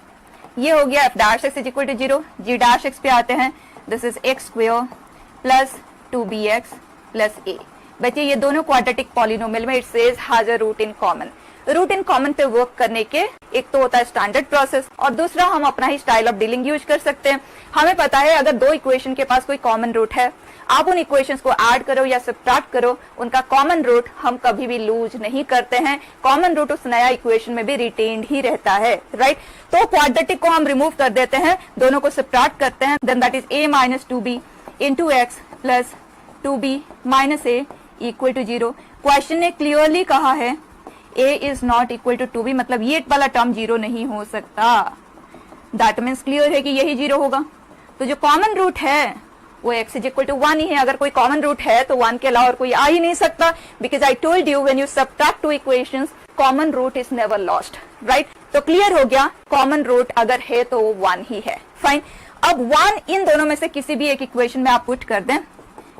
ये हो गया f dash x is equal to 0. g dash x पे आते हैं, this is x square plus 2bx plus a. बच्चे ये दोनों क्वाड्रेटिक पॉलिनोमियल में it says has a root in common. Root in common पे वर्क करने के एक तो होता है स्टैंडर्ड प्रोसेस और दूसरा हम अपना ही स्टाइल ऑफ डीलिंग यूज कर सकते हैं. हमें पता है अगर दो इक्वेशन के पास कोई कॉमन रूट है, आप उन इक्वेशंस को ऐड करो या सब्ट्रैक्ट करो, उनका कॉमन रूट हम कभी भी लूज नहीं करते हैं. कॉमन रूट उस नया इक्वेशन में भी रिटेन्ड ही रहता है, राइट? तो क्वाड्रेटिक को हम रिमूव कर देते हैं, दोनों को सब्ट्रैक्ट करते हैं, then that is a minus 2b into x plus 2b minus a equal to 0. Question ने क्लियरली कहा है a is not equal to 2b, मतलब ये वाला टर्म 0 नहीं हो सकता. दैट मीन्स क्लियर है कि यही 0 होगा. तो जो कॉमन रूट है वो x इज इक्वल टू 1 ही है. अगर कोई कॉमन रूट है तो 1 के अलावा और कोई आ ही नहीं सकता, because I told you when you subtract two equations common root is never lost, right? तो क्लियर हो गया, कॉमन रूट अगर है तो वो 1 ही है. फाइन. अब 1 इन दोनों में से किसी भी एक इक्वेशन में आप पुट कर दें,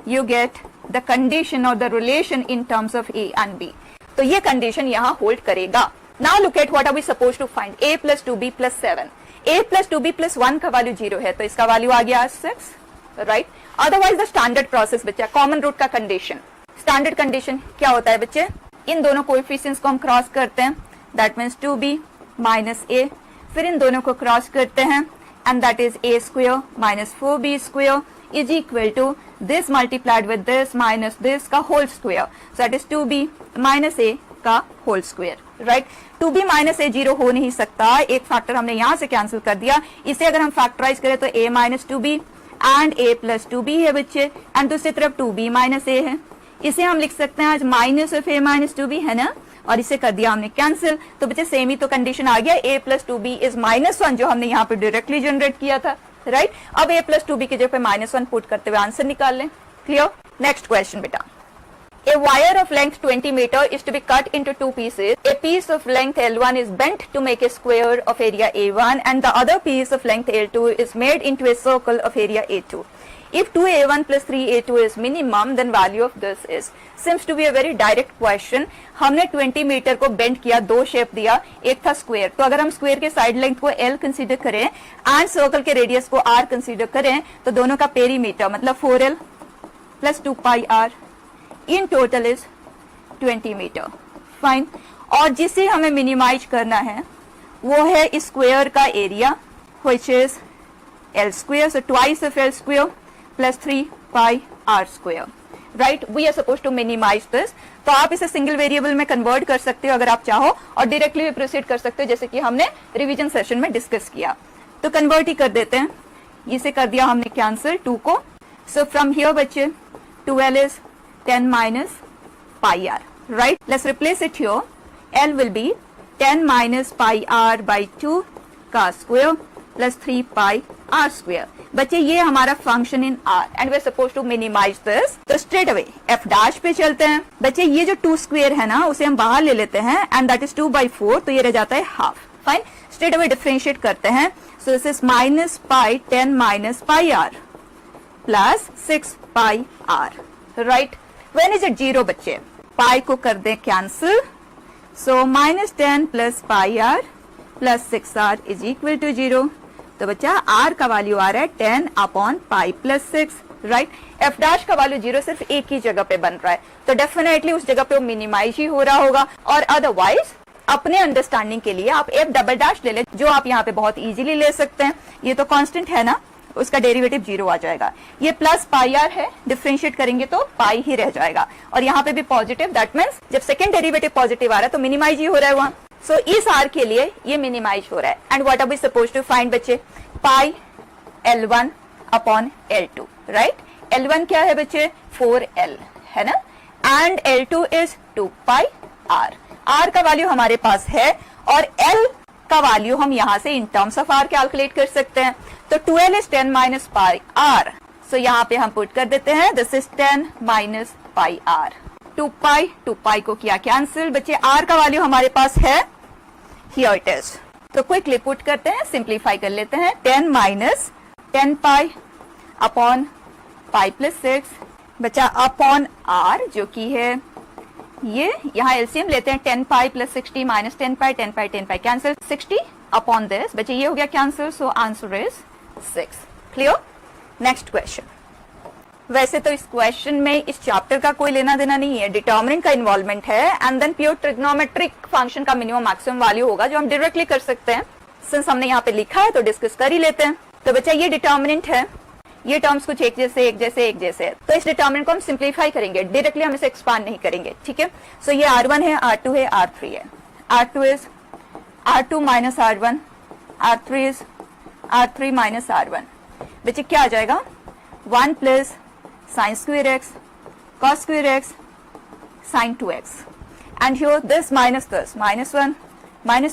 यू गेट द कंडीशन और the relation in terms of a and b. तो ये कंडीशन यहाँ होल्ड करेगा. Now look at what are we suppose to find. a plus 2b plus 7, a plus 2b plus 1 का value 0 है, तो इसका value आ गया 6, right? Otherwise the standard process बच्चा, कॉमन रूट का कंडीशन. स्टैंडर्ड कंडीशन क्या होता है बच्चे? इन दोनों कोएफिशिएंट्स को हम क्रॉस करते हैं, that means 2b minus a, फिर इन दोनों को क्रॉस करते हैं and that is a square minus 4b square is equal to this multiplied with this minus this का whole square, so that is 2b minus a का whole square, right? 2b minus a 0 हो नहीं सकता, एक factor हमने यहां से cancel कर दिया. इसे अगर हम फैक्टराइज करें तो a minus 2b and a plus 2b है बच्चे, एंड दूसरी तरफ 2b माइनस a है. इसे हम लिख सकते हैं आज minus of a minus 2b, है ना? और इसे कर दिया हमने कैंसिल. तो बच्चे सेम ही तो कंडीशन आ गया, a प्लस 2b इज -1, जो हमने यहाँ पे डायरेक्टली जनरेट किया था, राइट? अब a प्लस 2b की जगह पे -1 पुट करते हुए आंसर निकाल लें. क्लियर? नेक्स्ट क्वेश्चन बेटा. A wire of length 20 meter is to be cut into two pieces. A piece of length L1 is bent to make a square of area A1 and the other piece of length L2 is made into a circle of area A2. If 2A1 plus 3A2 is minimum, then value of this is. Seems to be a very direct question. हमने 20 metre को bend किया, दो shape दिया, एक था square. तो अगर हम स्क्वायर के साइड लेंथ को L कंसीडर करें एंड सर्कल के रेडियस को R कंसीडर करें, तो दोनों का पेरीमीटर मतलब 4L plus 2 pi R in total is 20 metre. Fine. और जिसे हमें मिनिमाइज करना है वो है इस स्क्वायर का area, which is L square, so twice of L square plus 3 pi R square, right? We are suppose to minimise this. तो आप इसे सिंगल वेरिएबल में कन्वर्ट कर सकते हो अगर आप चाहो, और डायरेक्टली भी प्रोसीड कर सकते हो जैसे कि हमने रिवीजन सेशन में डिस्कस किया. तो कन्वर्ट ही कर देते हैं. इसे कर दिया हमने कैंसिल 2 को. सो फ्रॉम हियर बच्चे 2L is 10 minus pi r, right? Let's replace it here. L will be 10 minus pi r by 2 का square plus 3 pi r square. बच्चे ये हमारा function in r and we're supposed to minimize this. तो straight away f dash पे चलते हैं. बच्चे ये जो 2 square है ना, उसे हम बाहर ले लेते हैं and that is 2 by 4, तो ये रह जाता है half. Fine. Straight away differentiate करते हैं. So this is minus pi 10 minus pi r plus 6 pi r, right? When is it 0 बच्चे? पाई को कर दें cancel. So -10 plus pi R plus 6r is equal to 0। तो बच्चा r का value आ रहा है 10 upon pi plus 6, right. f dash का वैल्यू 0 सिर्फ एक ही जगह पे बन रहा है, तो डेफिनेटली उस जगह पे वो मिनिमाइज ही हो रहा होगा। और अदरवाइज अपने अंडरस्टैंडिंग के लिए आप f डबल डैश ले लें, जो आप यहाँ पे बहुत इजीली ले सकते हैं। ये तो कांस्टेंट है ना, उसका डेरिवेटिव 0 आ जाएगा। ये प्लस पाई आर है, डिफरेंशिएट करेंगे तो पाई ही रह जाएगा। और यहाँ पे भी पॉजिटिव, दैट मीन्स जब सेकंड डेरिवेटिव पॉजिटिव आ रहा है तो मिनिमाइज ही हो रहा है वहां। सो इस आर के लिए ये मिनिमाइज हो रहा है। And what are we suppose to find बच्चे? Pi L1 upon L2, right. L1 क्या है बच्चे? 4L है ना, and L2 is 2 pi R। R का वैल्यू हमारे पास है और L का वैल्यू हम यहाँ से इन टर्म्स ऑफ R कैलकुलेट कर सकते हैं। तो 2L is 10 minus pi R। सो यहाँ पे हम पुट कर देते हैं, this is 10 minus pi R। 2 पाई को किया कैंसिल बच्चे। R का वैल्यू हमारे पास है, हियर इट इज। तो क्विकली पुट करते हैं, सिंप्लीफाई कर लेते हैं। 10 minus 10 pi upon pi plus 6 बचा अपॉन R, जो की है ये, यहाँ एलसीएम लेते हैं। 10 pi plus 60 minus 10 pi, 10 pi 10 pi cancel, 60 upon this बच्चे ये हो गया cancel. So answer is 6। Clear? Next question. वैसे तो इस क्वेश्चन में इस चैप्टर का कोई लेना देना नहीं है, डिटर्मिनेंट का इन्वॉल्वमेंट है and then pure trigonometric function का मिनिमम मैक्सिमम वैल्यू होगा, जो हम डायरेक्टली कर सकते हैं। सिंस हमने यहाँ पे लिखा है तो डिस्कस कर ही लेते हैं। तो बच्चा ये डिटर्मिनेंट है, ये टर्म्स कुछ एक जैसे एक जैसे एक जैसे है, तो इस डिटर्मिनेंट को हम सिंप्लीफाई करेंगे, डायरेक्टली हम इसे एक्सपांड नहीं करेंगे, ठीक है। सो ये R1 है, R2 है, R3 है। R2 is R2 minus R1, R3 is R3 minus R1। बच्चे क्या आ जाएगा? 1 plus sine square x cos square x sine 2x, and here this minus this, minus 1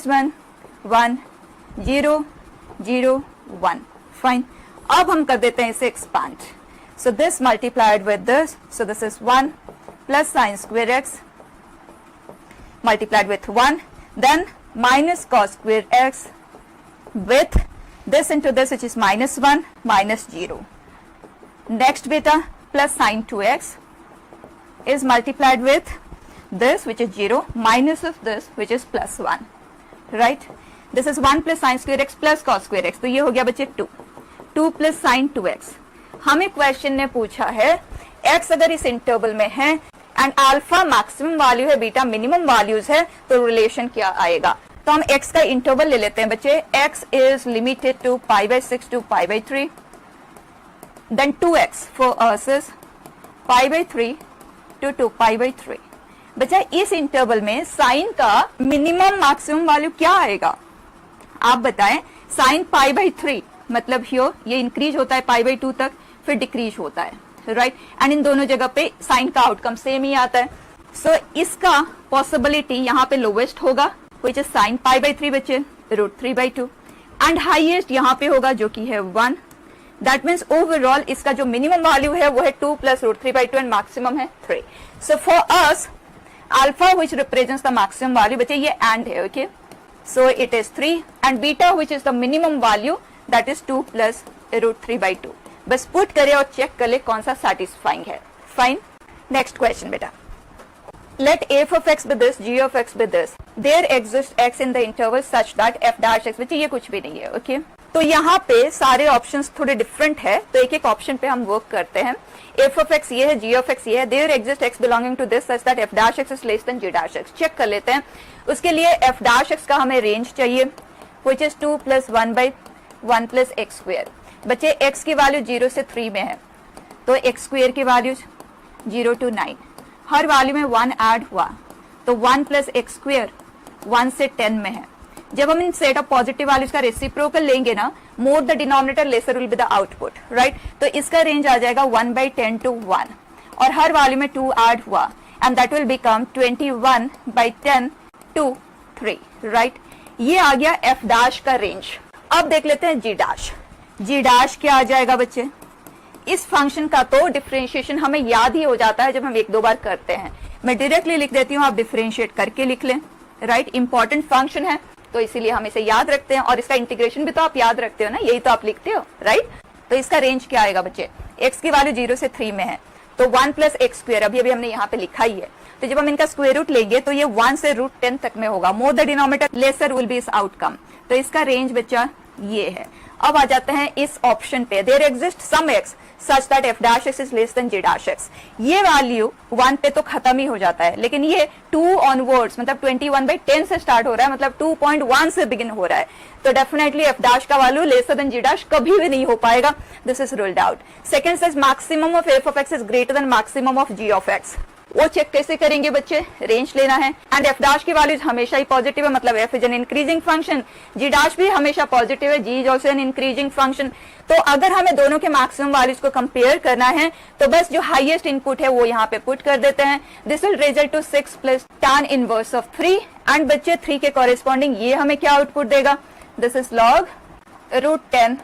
1 1 0 0 1। Fine. अब हम कर देते हैं इसे expand. So this multiplied with this, so this is 1 plus sine square x multiplied with 1, then minus cos square x with this into this, which is minus 1 minus 0. Next beta plus sine 2x is multiplied with this, which is 0, minus of this, which is plus 1, right? This is 1 plus sine square x plus cos square x, तो ये हो गया बच्चे 2 plus sine 2x। हमें question ने पूछा है x अगर इस इंटरवल में है एंड अल्फा मैक्सिमम वैल्यू है, बीटा मिनिमम वैल्यूज है, तो रिलेशन क्या आएगा? तो हम x का इंटरवल ले लेते हैं बच्चे। x is limited to π/6 to π/3, then 2x for us is π/3 to 2π/3। बच्चा इस इंटरवल में साइन का मिनिमम मैक्सिमम वैल्यू क्या आएगा? आप बताएं। साइन π/3 मतलब हियर ये इंक्रीज होता है π/2 तक, फिर डिक्रीज होता है, राइट। एंड इन दोनों जगह पे साइन का आउटकम सेम ही आता है। सो इसका पॉसिबिलिटी यहाँ पे लोवेस्ट होगा, which is sin π/3 बच्चे, √3/2, एंड हाईएस्ट यहाँ पे होगा जो कि है 1। दैट मीन्स ओवरऑल इसका जो मिनिमम वैल्यू है वो है 2 प्लस √3/2 एंड मैक्सिमम है 3। So for us alpha which represents the maximum value बच्चे ये एंड है, okay. So it is 3 and beta which is the minimum value that is 2 plus √3/2। बस पुट करे और चेक कर ले कौन सा सेटिस्फाइंग है। फाइन। नेक्स्ट क्वेश्चन बेटा। Let f of x be this, g of x be this. There exists x in the interval such that f dash x, बच्चे ये कुछ भी नहीं है, ओके। तो यहाँ पे सारे ऑप्शंस थोड़े डिफरेंट है, तो एक एक ऑप्शन पे हम वर्क करते हैं। f of x ये है, g of x ये है। There exists x belonging to this such that f dash x is less than g dash x। Check कर लेते हैं। उसके लिए f dash x का हमें रेंज चाहिए, which is 2 plus 1/1 plus x square। बच्चे x की वैल्यू 0 से 3 में है, तो x स्क्वेयर की वैल्यू 0 to 9, हर वैल्यू में 1 ऐड हुआ, तो 1 प्लस एक्स स्क्वेयर 1 से 10 में है। जब हम इन सेट ऑफ पॉजिटिव वैल्यूज का रेसिप्रोकल लेंगे ना, more the denominator laser will be the output, right. तो इसका रेंज आ जाएगा 1/10 to 1, और हर वैल्यू में 2 ऐड हुआ, and that will become 21/10 to 3, right. ये आ गया एफ डैश का रेंज। अब देख लेते हैं जी डैश। जी डैश क्या आ जाएगा बच्चे? इस फंक्शन का तो डिफरेंशिएशन हमें याद ही हो जाता है जब हम एक दो बार करते हैं। मैं डायरेक्टली लिख देती हूँ, आप डिफरेंशिएट करके लिख लें, राइट। इंपॉर्टेंट फंक्शन है तो इसीलिए हम इसे याद रखते हैं, और इसका इंटीग्रेशन भी तो आप याद रखते हो ना, यही तो आप लिखते हो, राइट। तो इसका रेंज क्या आएगा बच्चे? x की वैल्यू 0 से 3 में है, तो 1 प्लस एक्स स्क्वेयर अभी अभी हमने यहाँ पे लिखा ही है। तो जब हम इनका स्क्वायर रूट लेंगे तो ये 1 से √10 तक में होगा। More the denominator laser will be इस आउटकम, तो इसका रेंज बच्चा ये है। अब आ जाते हैं इस ऑप्शन पे, there exist some x such that f dash x is less than g dash x। ये वैल्यू 1 पे तो खत्म ही हो जाता है, लेकिन ये 2 ऑनवर्ड्स मतलब 21/10 से स्टार्ट हो रहा है, मतलब 2.1 से बिगिन हो रहा है, तो डेफिनेटली f डैश का value lesser than g dash कभी भी नहीं हो पाएगा। This is ruled out. Second says maximum of f of x is greater than maximum of g of x। वो चेक कैसे करेंगे बच्चे, रेंज लेना है एंड f डैश की वैल्यूज हमेशा ही पॉजिटिव है, मतलब f is an increasing function, g dash भी हमेशा पॉजिटिव है, g is also an increasing function. तो अगर हमें दोनों के मैक्सिमम वैल्यूज को कंपेयर करना है तो बस जो हाईएस्ट इनपुट है वो यहाँ पे पुट कर देते हैं। This will result to 6 plus tan inverse of 3 and बच्चे 3 के कॉरेस्पॉन्डिंग ये हमें क्या आउटपुट देगा, this is log √10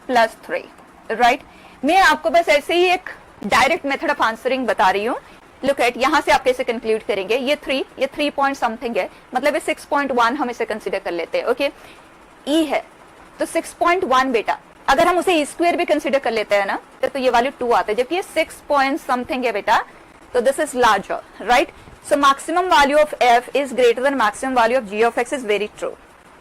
plus 3, right. मैं आपको बस ऐसे ही एक डायरेक्ट मेथड ऑफ आंसरिंग बता रही हूँ। लुक एट, यहां से आप कैसे कंक्लूड करेंगे, ये 3 पॉइंट समथिंग है, मतलब ये 6.1 हम इसे कंसीडर कर लेते हैं। ओके, ई है तो 6.1 बेटा, अगर हम उसे ई स्क्वायर भी कंसीडर कर लेते हैं ना तो ये वैल्यू 2 आता है, जबकि ये 6 पॉइंट समथिंग है बेटा, तो this is larger, right. So maximum value of f is greater than maximum value of g of x is very true.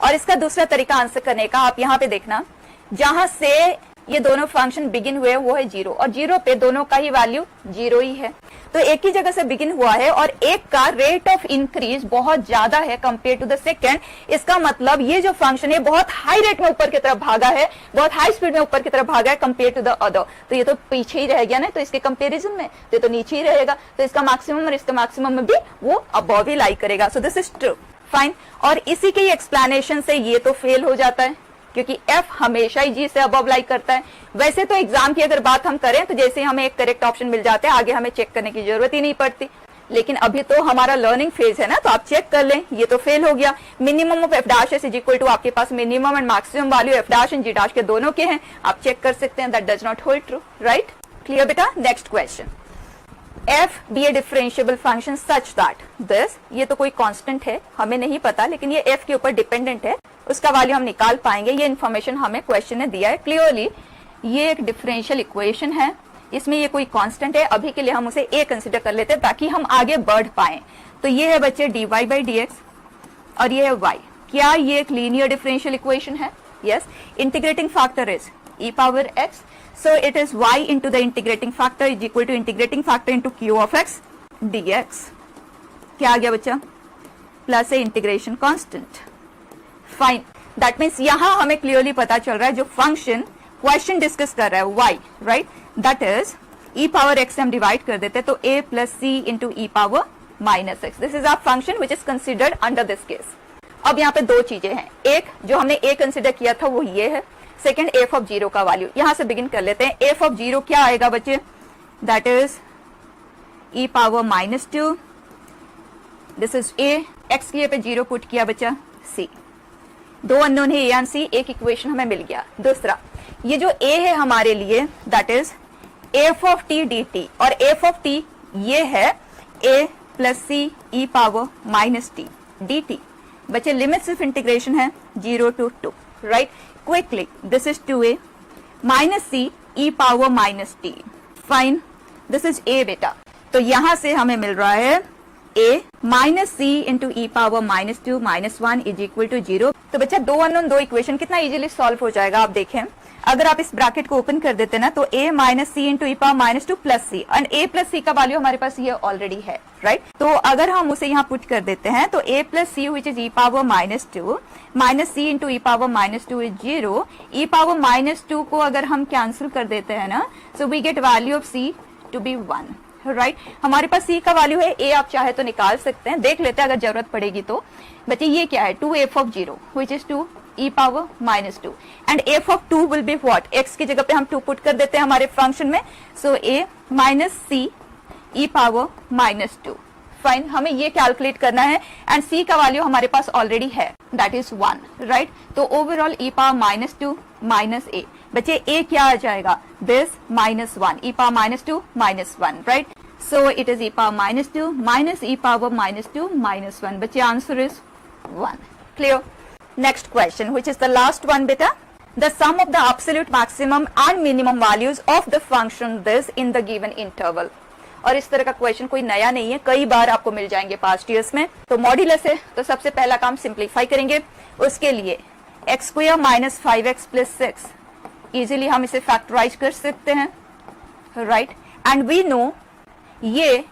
और इसका दूसरा तरीका आंसर करने का, आप यहाँ पे देखना, जहां से ये दोनों फंक्शन बिगिन हुए वो है 0 और 0 पे दोनों का ही वैल्यू 0 ही है, तो एक ही जगह से बिगिन हुआ है और एक का रेट ऑफ इंक्रीज बहुत ज्यादा है कंपेयर टू द सेकंड। इसका मतलब ये जो फंक्शन है बहुत हाई रेट में ऊपर की तरफ भागा है, बहुत हाई स्पीड में ऊपर की तरफ भागा है कंपेयर टू द अदर, तो ये तो पीछे ही रह गया ना, तो इसके कंपेरिजन में ये तो नीचे ही रहेगा, तो इसका मैक्सिमम और इसका मैक्सिमम में भी वो अबव ही लाई करेगा। सो दिस इज ट्रू, फाइन। और इसी के एक्सप्लेनेशन से ये तो फेल हो जाता है क्योंकि f हमेशा ही g से अबव लाई करता है। वैसे तो एग्जाम की अगर बात हम करें तो जैसे हमें एक करेक्ट ऑप्शन मिल जाता है, आगे हमें चेक करने की जरूरत ही नहीं पड़ती, लेकिन अभी तो हमारा लर्निंग फेज है ना, तो आप चेक कर लें, ये तो फेल हो गया। Minimum of f dash is equal to, आपके पास minimum and maximum value f dash and g dash के दोनों के हैं, आप चेक कर सकते हैं, that does not hold true, right. Clear बेटा। Next question, f be a differentiable function such that this, ये तो कोई कांस्टेंट है, हमें नहीं पता, लेकिन ये f के ऊपर डिपेंडेंट है, उसका वैल्यू हम निकाल पाएंगे, ये इन्फॉर्मेशन हमें क्वेश्चन ने दिया है क्लियरली। ये एक डिफरेंशियल इक्वेशन है, इसमें ये कोई कांस्टेंट है, अभी के लिए हम उसे a कंसिडर कर लेते हैं ताकि हम आगे बढ़ पाए। तो ये है बच्चे dy by dx और ये है y। क्या ये एक लीनियर डिफरेंशियल इक्वेशन है? Yes. Integrating factor is e power x, so it is y into the integrating factor is equal to integrating factor into q of x dx। क्या आ गया बच्चा? Plus a integration constant, fine. That means यहां हमें clearly पता चल रहा है जो फंक्शन क्वेश्चन डिस्कस कर रहा है y, right, that is e power x से हम डिवाइड कर देते हैं तो a plus c into e power minus x। This is our function which is considered under this case. अब यहाँ पे दो चीजें हैं, एक जो हमने a कंसिडर किया था वो ये है, सेकेंड एफ ऑफ 0 का वैल्यू। यहां से बिगिन कर लेते हैं। एफ ऑफ 0 क्या आएगा बच्चे? That is e power -2, this is a, x की पे 0 पुट किया बच्चा c। दो अननोन है a एंड c, एक इक्वेशन हमें मिल गया। दूसरा ये जो a है हमारे लिए that is f of t dt, और एफ ऑफ t ये है a plus c e power -t dt। बच्चे लिमिट्स ऑफ इंटीग्रेशन है 0 to 2, right. Quickly, this is 2a minus c e power -t, fine, this is a बेटा। तो यहां से हमें मिल रहा है a minus c into e power -2 -1 is equal to 0। तो बच्चा दो अननोन दो इक्वेशन कितना इजीली सॉल्व हो जाएगा, आप देखें। अगर आप इस ब्रैकेट को ओपन कर देते ना तो a minus c into e power -2 plus c, and a plus c का वैल्यू हमारे पास ये ऑलरेडी है, राइट। तो अगर हम उसे यहाँ पुट कर देते हैं तो a plus c which is e power -2 minus c into e power -2 is 0। E power -2 को अगर हम कैंसिल कर देते हैं ना, so we get value of c to be 1, right. हमारे पास c का वैल्यू है, a आप चाहे तो निकाल सकते हैं, देख लेते हैं अगर जरूरत पड़ेगी तो। बच्चे ये क्या है? 2f of 0 which is 2 e power -2 and f of 2 will be what? x की जगह पे हम 2 पुट कर देते हैं हमारे फंक्शन में, so a minus c e power -2, fine. हमें ये कैलकुलेट करना है एंड c का वैल्यू हमारे पास ऑलरेडी है, दैट इज 1, राइट। तो overall e power -2 minus a, बच्चे a क्या आ जाएगा? This -1 e power -2 -1, right. So it is e power -2 minus e power -2 -1, बच्चे answer is 1, clear. Next question, which is the last one beta. The sum of the absolute maximum and minimum values of the function this in the given interval. और इस तरह का question कोई नया नहीं है, कई बार आपको मिल जाएंगे पास्ट ईयर्स में। तो मॉड्यूलस है तो सबसे पहला काम सिंप्लीफाई करेंगे। उसके लिए x square minus 5x plus 6 easily हम इसे फैक्टराइज कर सकते हैं, राइट। एंड वी नो ये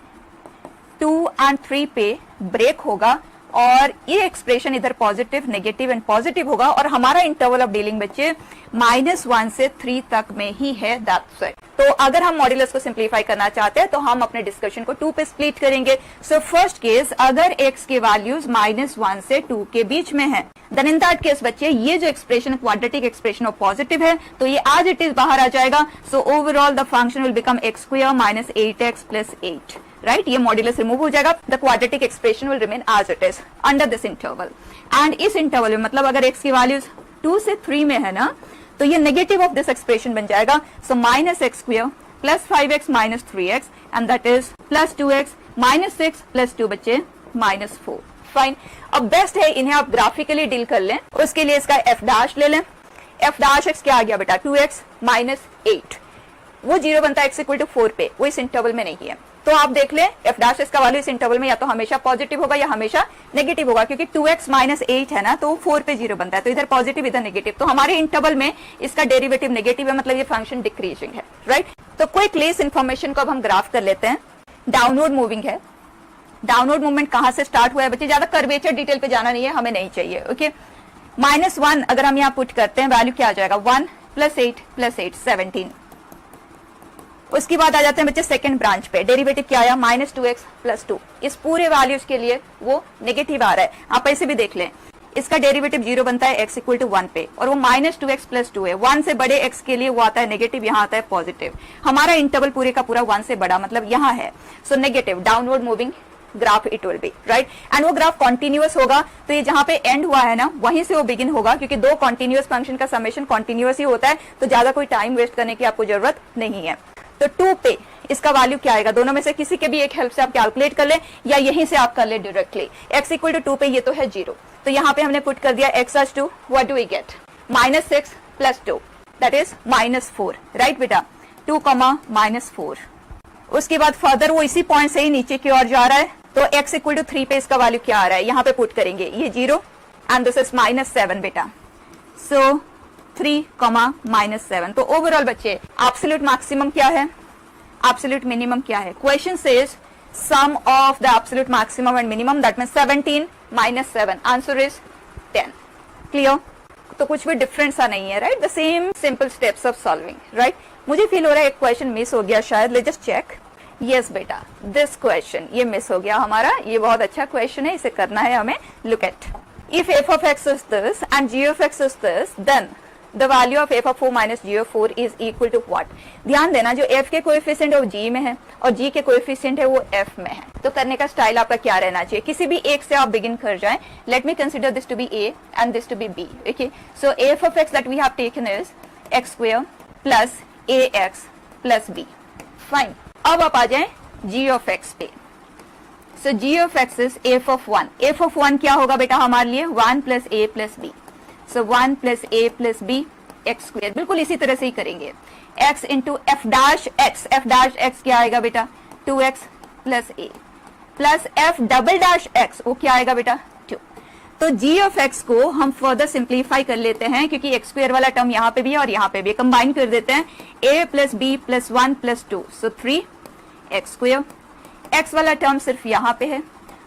2 और 3 पे ब्रेक होगा और ये एक्सप्रेशन इधर पॉजिटिव, नेगेटिव एंड पॉजिटिव होगा और हमारा इंटरवल ऑफ डीलिंग बच्चे -1 से 3 तक में ही है, दैट्स इट। तो अगर हम मॉड्यूलस को सिंप्लीफाई करना चाहते हैं तो हम अपने डिस्कशन को 2 पे स्प्लिट करेंगे। सो फर्स्ट केस, अगर x के वैल्यूज -1 से 2 के बीच में है, देन इन दैट केस बच्चे ये जो expression quadratic expression of positive है तो ये आज इट इज बाहर आ जाएगा। So overall the function will become x square minus 8x plus 8, right. ये मॉड्यूलस रिमूव हो जाएगा, the quadratic expression will remain as it is under this interval. And इस इंटरवल में मतलब अगर x की वैल्यूज 2 से 3 में है ना तो ये नेगेटिव ऑफ दिस एक्सप्रेशन बन जाएगा। So minus x square plus 5x minus 3x and that is plus 2x minus 6 plus 2 बच्चे माइनस 4। फाइन। अब बेस्ट है इन्हें आप ग्राफिकली डील कर लें। उसके लिए इसका f डैश ले लें। f डैश x क्या आ गया बेटा, 2x माइनस 8। वो 0 बनता है x इक्वल टू 4 पे, वो इस इंटरवल में नहीं है। तो आप देख लें f डैश x का वैल्यू इस इंटरवल में या तो हमेशा पॉजिटिव होगा या हमेशा नेगेटिव होगा, क्योंकि 2x माइनस 8 है ना तो 4 पे 0 बनता है, तो इधर पॉजिटिव इधर नेगेटिव। तो हमारे इंटरवल में इसका डेरिवेटिव नेगेटिव है, मतलब ये फंक्शन डिक्रीजिंग है, राइट। तो क्विक लेस इन्फॉर्मेशन को अब हम ग्राफ कर लेते हैं। डाउनवर्ड मूविंग है। डाउनवर्ड मूवमेंट कहां से स्टार्ट हुआ है बच्चे, ज्यादा कर्वेचर डिटेल पे जाना नहीं है, हमें नहीं चाहिए, ओके। -1 अगर हम यहाँ पुट करते हैं वैल्यू क्या आ जाएगा, 1 प्लस 8 प्लस 8 17। उसके बाद आ जाते हैं बच्चे सेकंड ब्रांच पे, डेरिवेटिव क्या आया, -2x प्लस 2। इस पूरे वैल्यूज के लिए वो नेगेटिव आ रहा है, आप ऐसे भी देख लें। इसका डेरिवेटिव 0 बनता है x इक्वल टू 1 पे और वो -2x प्लस 2 है। 1 से बड़े x के लिए वो आता है नेगेटिव, यहाँ आता है पॉजिटिव। हमारा इंटरवल पूरे का पूरा 1 से बड़ा मतलब यहाँ है, so negative downward moving graph it will be, right. And वो ग्राफ कॉन्टिन्यूअस होगा, तो ये जहां पे एंड हुआ है ना वहीं से वो बिगिन होगा, क्योंकि दो कॉन्टिन्यूअस फंक्शन का समेशन कॉन्टिन्यूअस ही होता है, तो ज्यादा कोई टाइम वेस्ट करने की आपको जरूरत नहीं है। तो 2 पे इसका वैल्यू क्या आएगा, दोनों में से किसी के भी एक हेल्प से आप कैलकुलेट कर ले या यहीं से आप कर ले डायरेक्टली। x इक्वल टू 2 पे ये तो है 0, तो यहाँ पे हमने पुट कर दिया x as 2, what do we get, -6 plus 2 that is -4, right बेटा, 2, -4। उसके बाद फर्दर वो इसी पॉइंट से ही नीचे की ओर जा रहा है, तो x इक्वल टू 3 पे इसका वैल्यू क्या आ रहा है, यहाँ पे पुट करेंगे ये 0 एंड दिस इज -7 बेटा। सो 3, -7। तो ओवरऑल बच्चे एब्सोल्यूट मैक्सिमम क्या है, एब्सोल्यूट मिनिमम क्या है। Question says sum of the absolute maximum and minimum, that means 17 -7, answer is 10। Clear. तो कुछ भी डिफरेंट सा नहीं है, right, the same simple steps of solving, right. मुझे फील हो रहा है एक क्वेश्चन मिस हो गया शायद, लेट्स जस्ट चेक। यस बेटा, दिस क्वेश्चन ये मिस हो गया हमारा, ये बहुत अच्छा क्वेश्चन है, इसे करना है हमें। Look at, if f of x is this and g of x is this, then the value of f of 4 minus g of 4 is equal to what? ध्यान देना, जो f के कोएफिशिएंट है वो g में है और g के कोएफिशिएंट है वो f में है। तो करने का स्टाइल आपका क्या रहना चाहिए, किसी भी एक से आप बिगिन कर जाएं। Let me consider this to be a and this to be b, okay? So f of x that we have taken is x square plus ax plus b. Fine. अब आप आ जाएं g of x पे। So g of x is f of 1. f of 1 क्या होगा बेटा हमारे लिए, 1 plus a plus b. So 1 plus a plus b x square, बिल्कुल इसी तरह से ही करेंगे। x into f dash x, f dash x क्या आएगा बेटा, 2x plus a plus f double dash x, वो क्या आएगा बेटा, 2। तो g of x को हम फर्दर सिंप्लीफाई कर लेते हैं, क्योंकि x स्क्वायर वाला टर्म यहाँ पे भी है और यहाँ पे भी, कंबाइन कर देते हैं। a plus b plus 1 plus 2, so 3x square. x वाला टर्म सिर्फ यहाँ पे है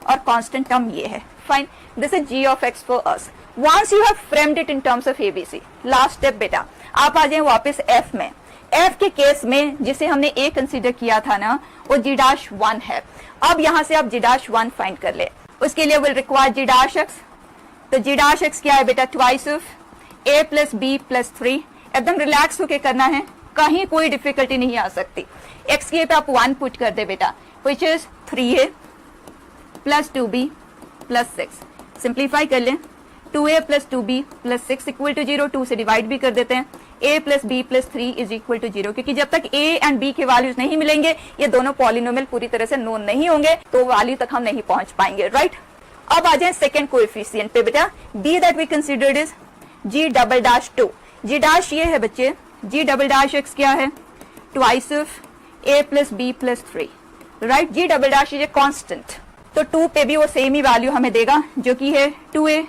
और कांस्टेंट टर्म ये है। Fine, this is g of x for us. Once you have framed it in terms of ABC, last step बेटा, आप आ जाए वापस f में। f के केस में जिसे हमने a कंसीडर किया था ना, वो g'1 है। अब यहां से आप g'1 फाइंड कर ले, उसके लिए विल रिक्वायर g'(x). तो g'(x) क्या है बेटा, twice of a plus b plus 3। एकदम रिलैक्स होके करना है, कहीं कोई डिफिकल्टी नहीं आ सकती। x के पे आप 1 पुट कर दे बेटा, which is 3a plus 2b plus 6। Simplify कर लें, 2a plus 2b plus 6 equal to 0, 2 से डिवाइड भी कर देते हैं। a plus b plus 3 is equal to 0, क्योंकि जब तक a एंड b के वैल्यूज नहीं मिलेंगे, ये दोनों पॉलिनोमियल पूरी तरह से नोन नहीं होंगे, तो वैल्यू तक हम नहीं पहुंच पाएंगे, राइट। अब आ जाए सेकंड कोएफिशिएंट पे बेटा, b that we considered is g'2। g' ये है बच्चे, g'(x) क्या है, twice of a plus b plus 3। Right. G double dash is a constant, तो 2 पे भी वो सेम ही वैल्यू हमें देगा जो कि है 2a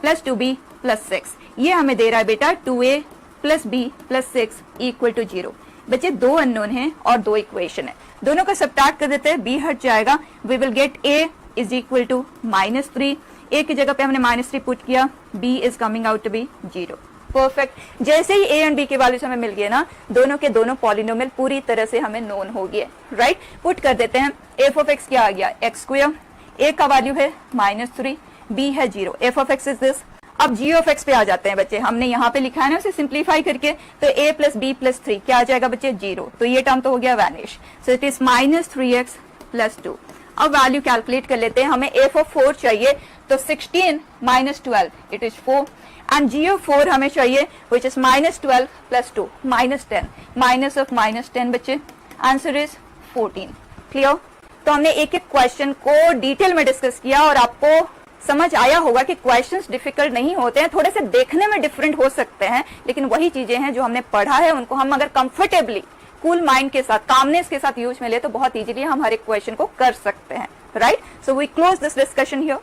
प्लस 2b प्लस 6। ये हमें दे रहा है बेटा 2a plus b plus 6 equal to 0। बच्चे 2 अननोन है और 2 इक्वेशन है, दोनों का सबट्रैक्ट कर देते हैं, b हट जाएगा, we will get a is equal to -3। a की जगह पे हमने -3 पुट किया, b is coming out to be 0। Perfect. जैसे ही a एंड b के वैल्यूज हमें मिल गए ना, दोनों के दोनों पॉलिनोमियल पूरी तरह से हमें नोन हो गए, राइट। पुट कर देते हैं, f ऑफ x क्या आ गया x स्क्वायर, a का वैल्यू है -3, b है 0, f of x is this. अब g ऑफ x पे आ जाते हैं बच्चे, हमने यहाँ पे लिखा है ना उसे सिंप्लीफाई करके, तो a प्लस b प्लस 3 क्या आ जाएगा बच्चे 0, तो ये टर्म तो हो गया vanish, so it is -3x plus 2। अब वैल्यू कैलकुलेट कर लेते हैं, हमें f ऑफ 4 चाहिए, तो 16 minus 12 it is 4 and g of 4 हमें चाहिए which is -12 plus 2 -10, minus of -10 बच्चे, आंसर इज 14। क्लियर। तो हमने एक एक क्वेश्चन को डिटेल में डिस्कस किया और आपको समझ आया होगा कि क्वेश्चंस डिफिकल्ट नहीं होते हैं, थोड़े से देखने में डिफरेंट हो सकते हैं, लेकिन वही चीजें हैं जो हमने पढ़ा है, उनको हम अगर कंफर्टेबली कूल माइंड के साथ, कामनेस के साथ यूज में ले तो बहुत इजीली हम हर एक क्वेश्चन को कर सकते हैं, right. So we close this discussion here.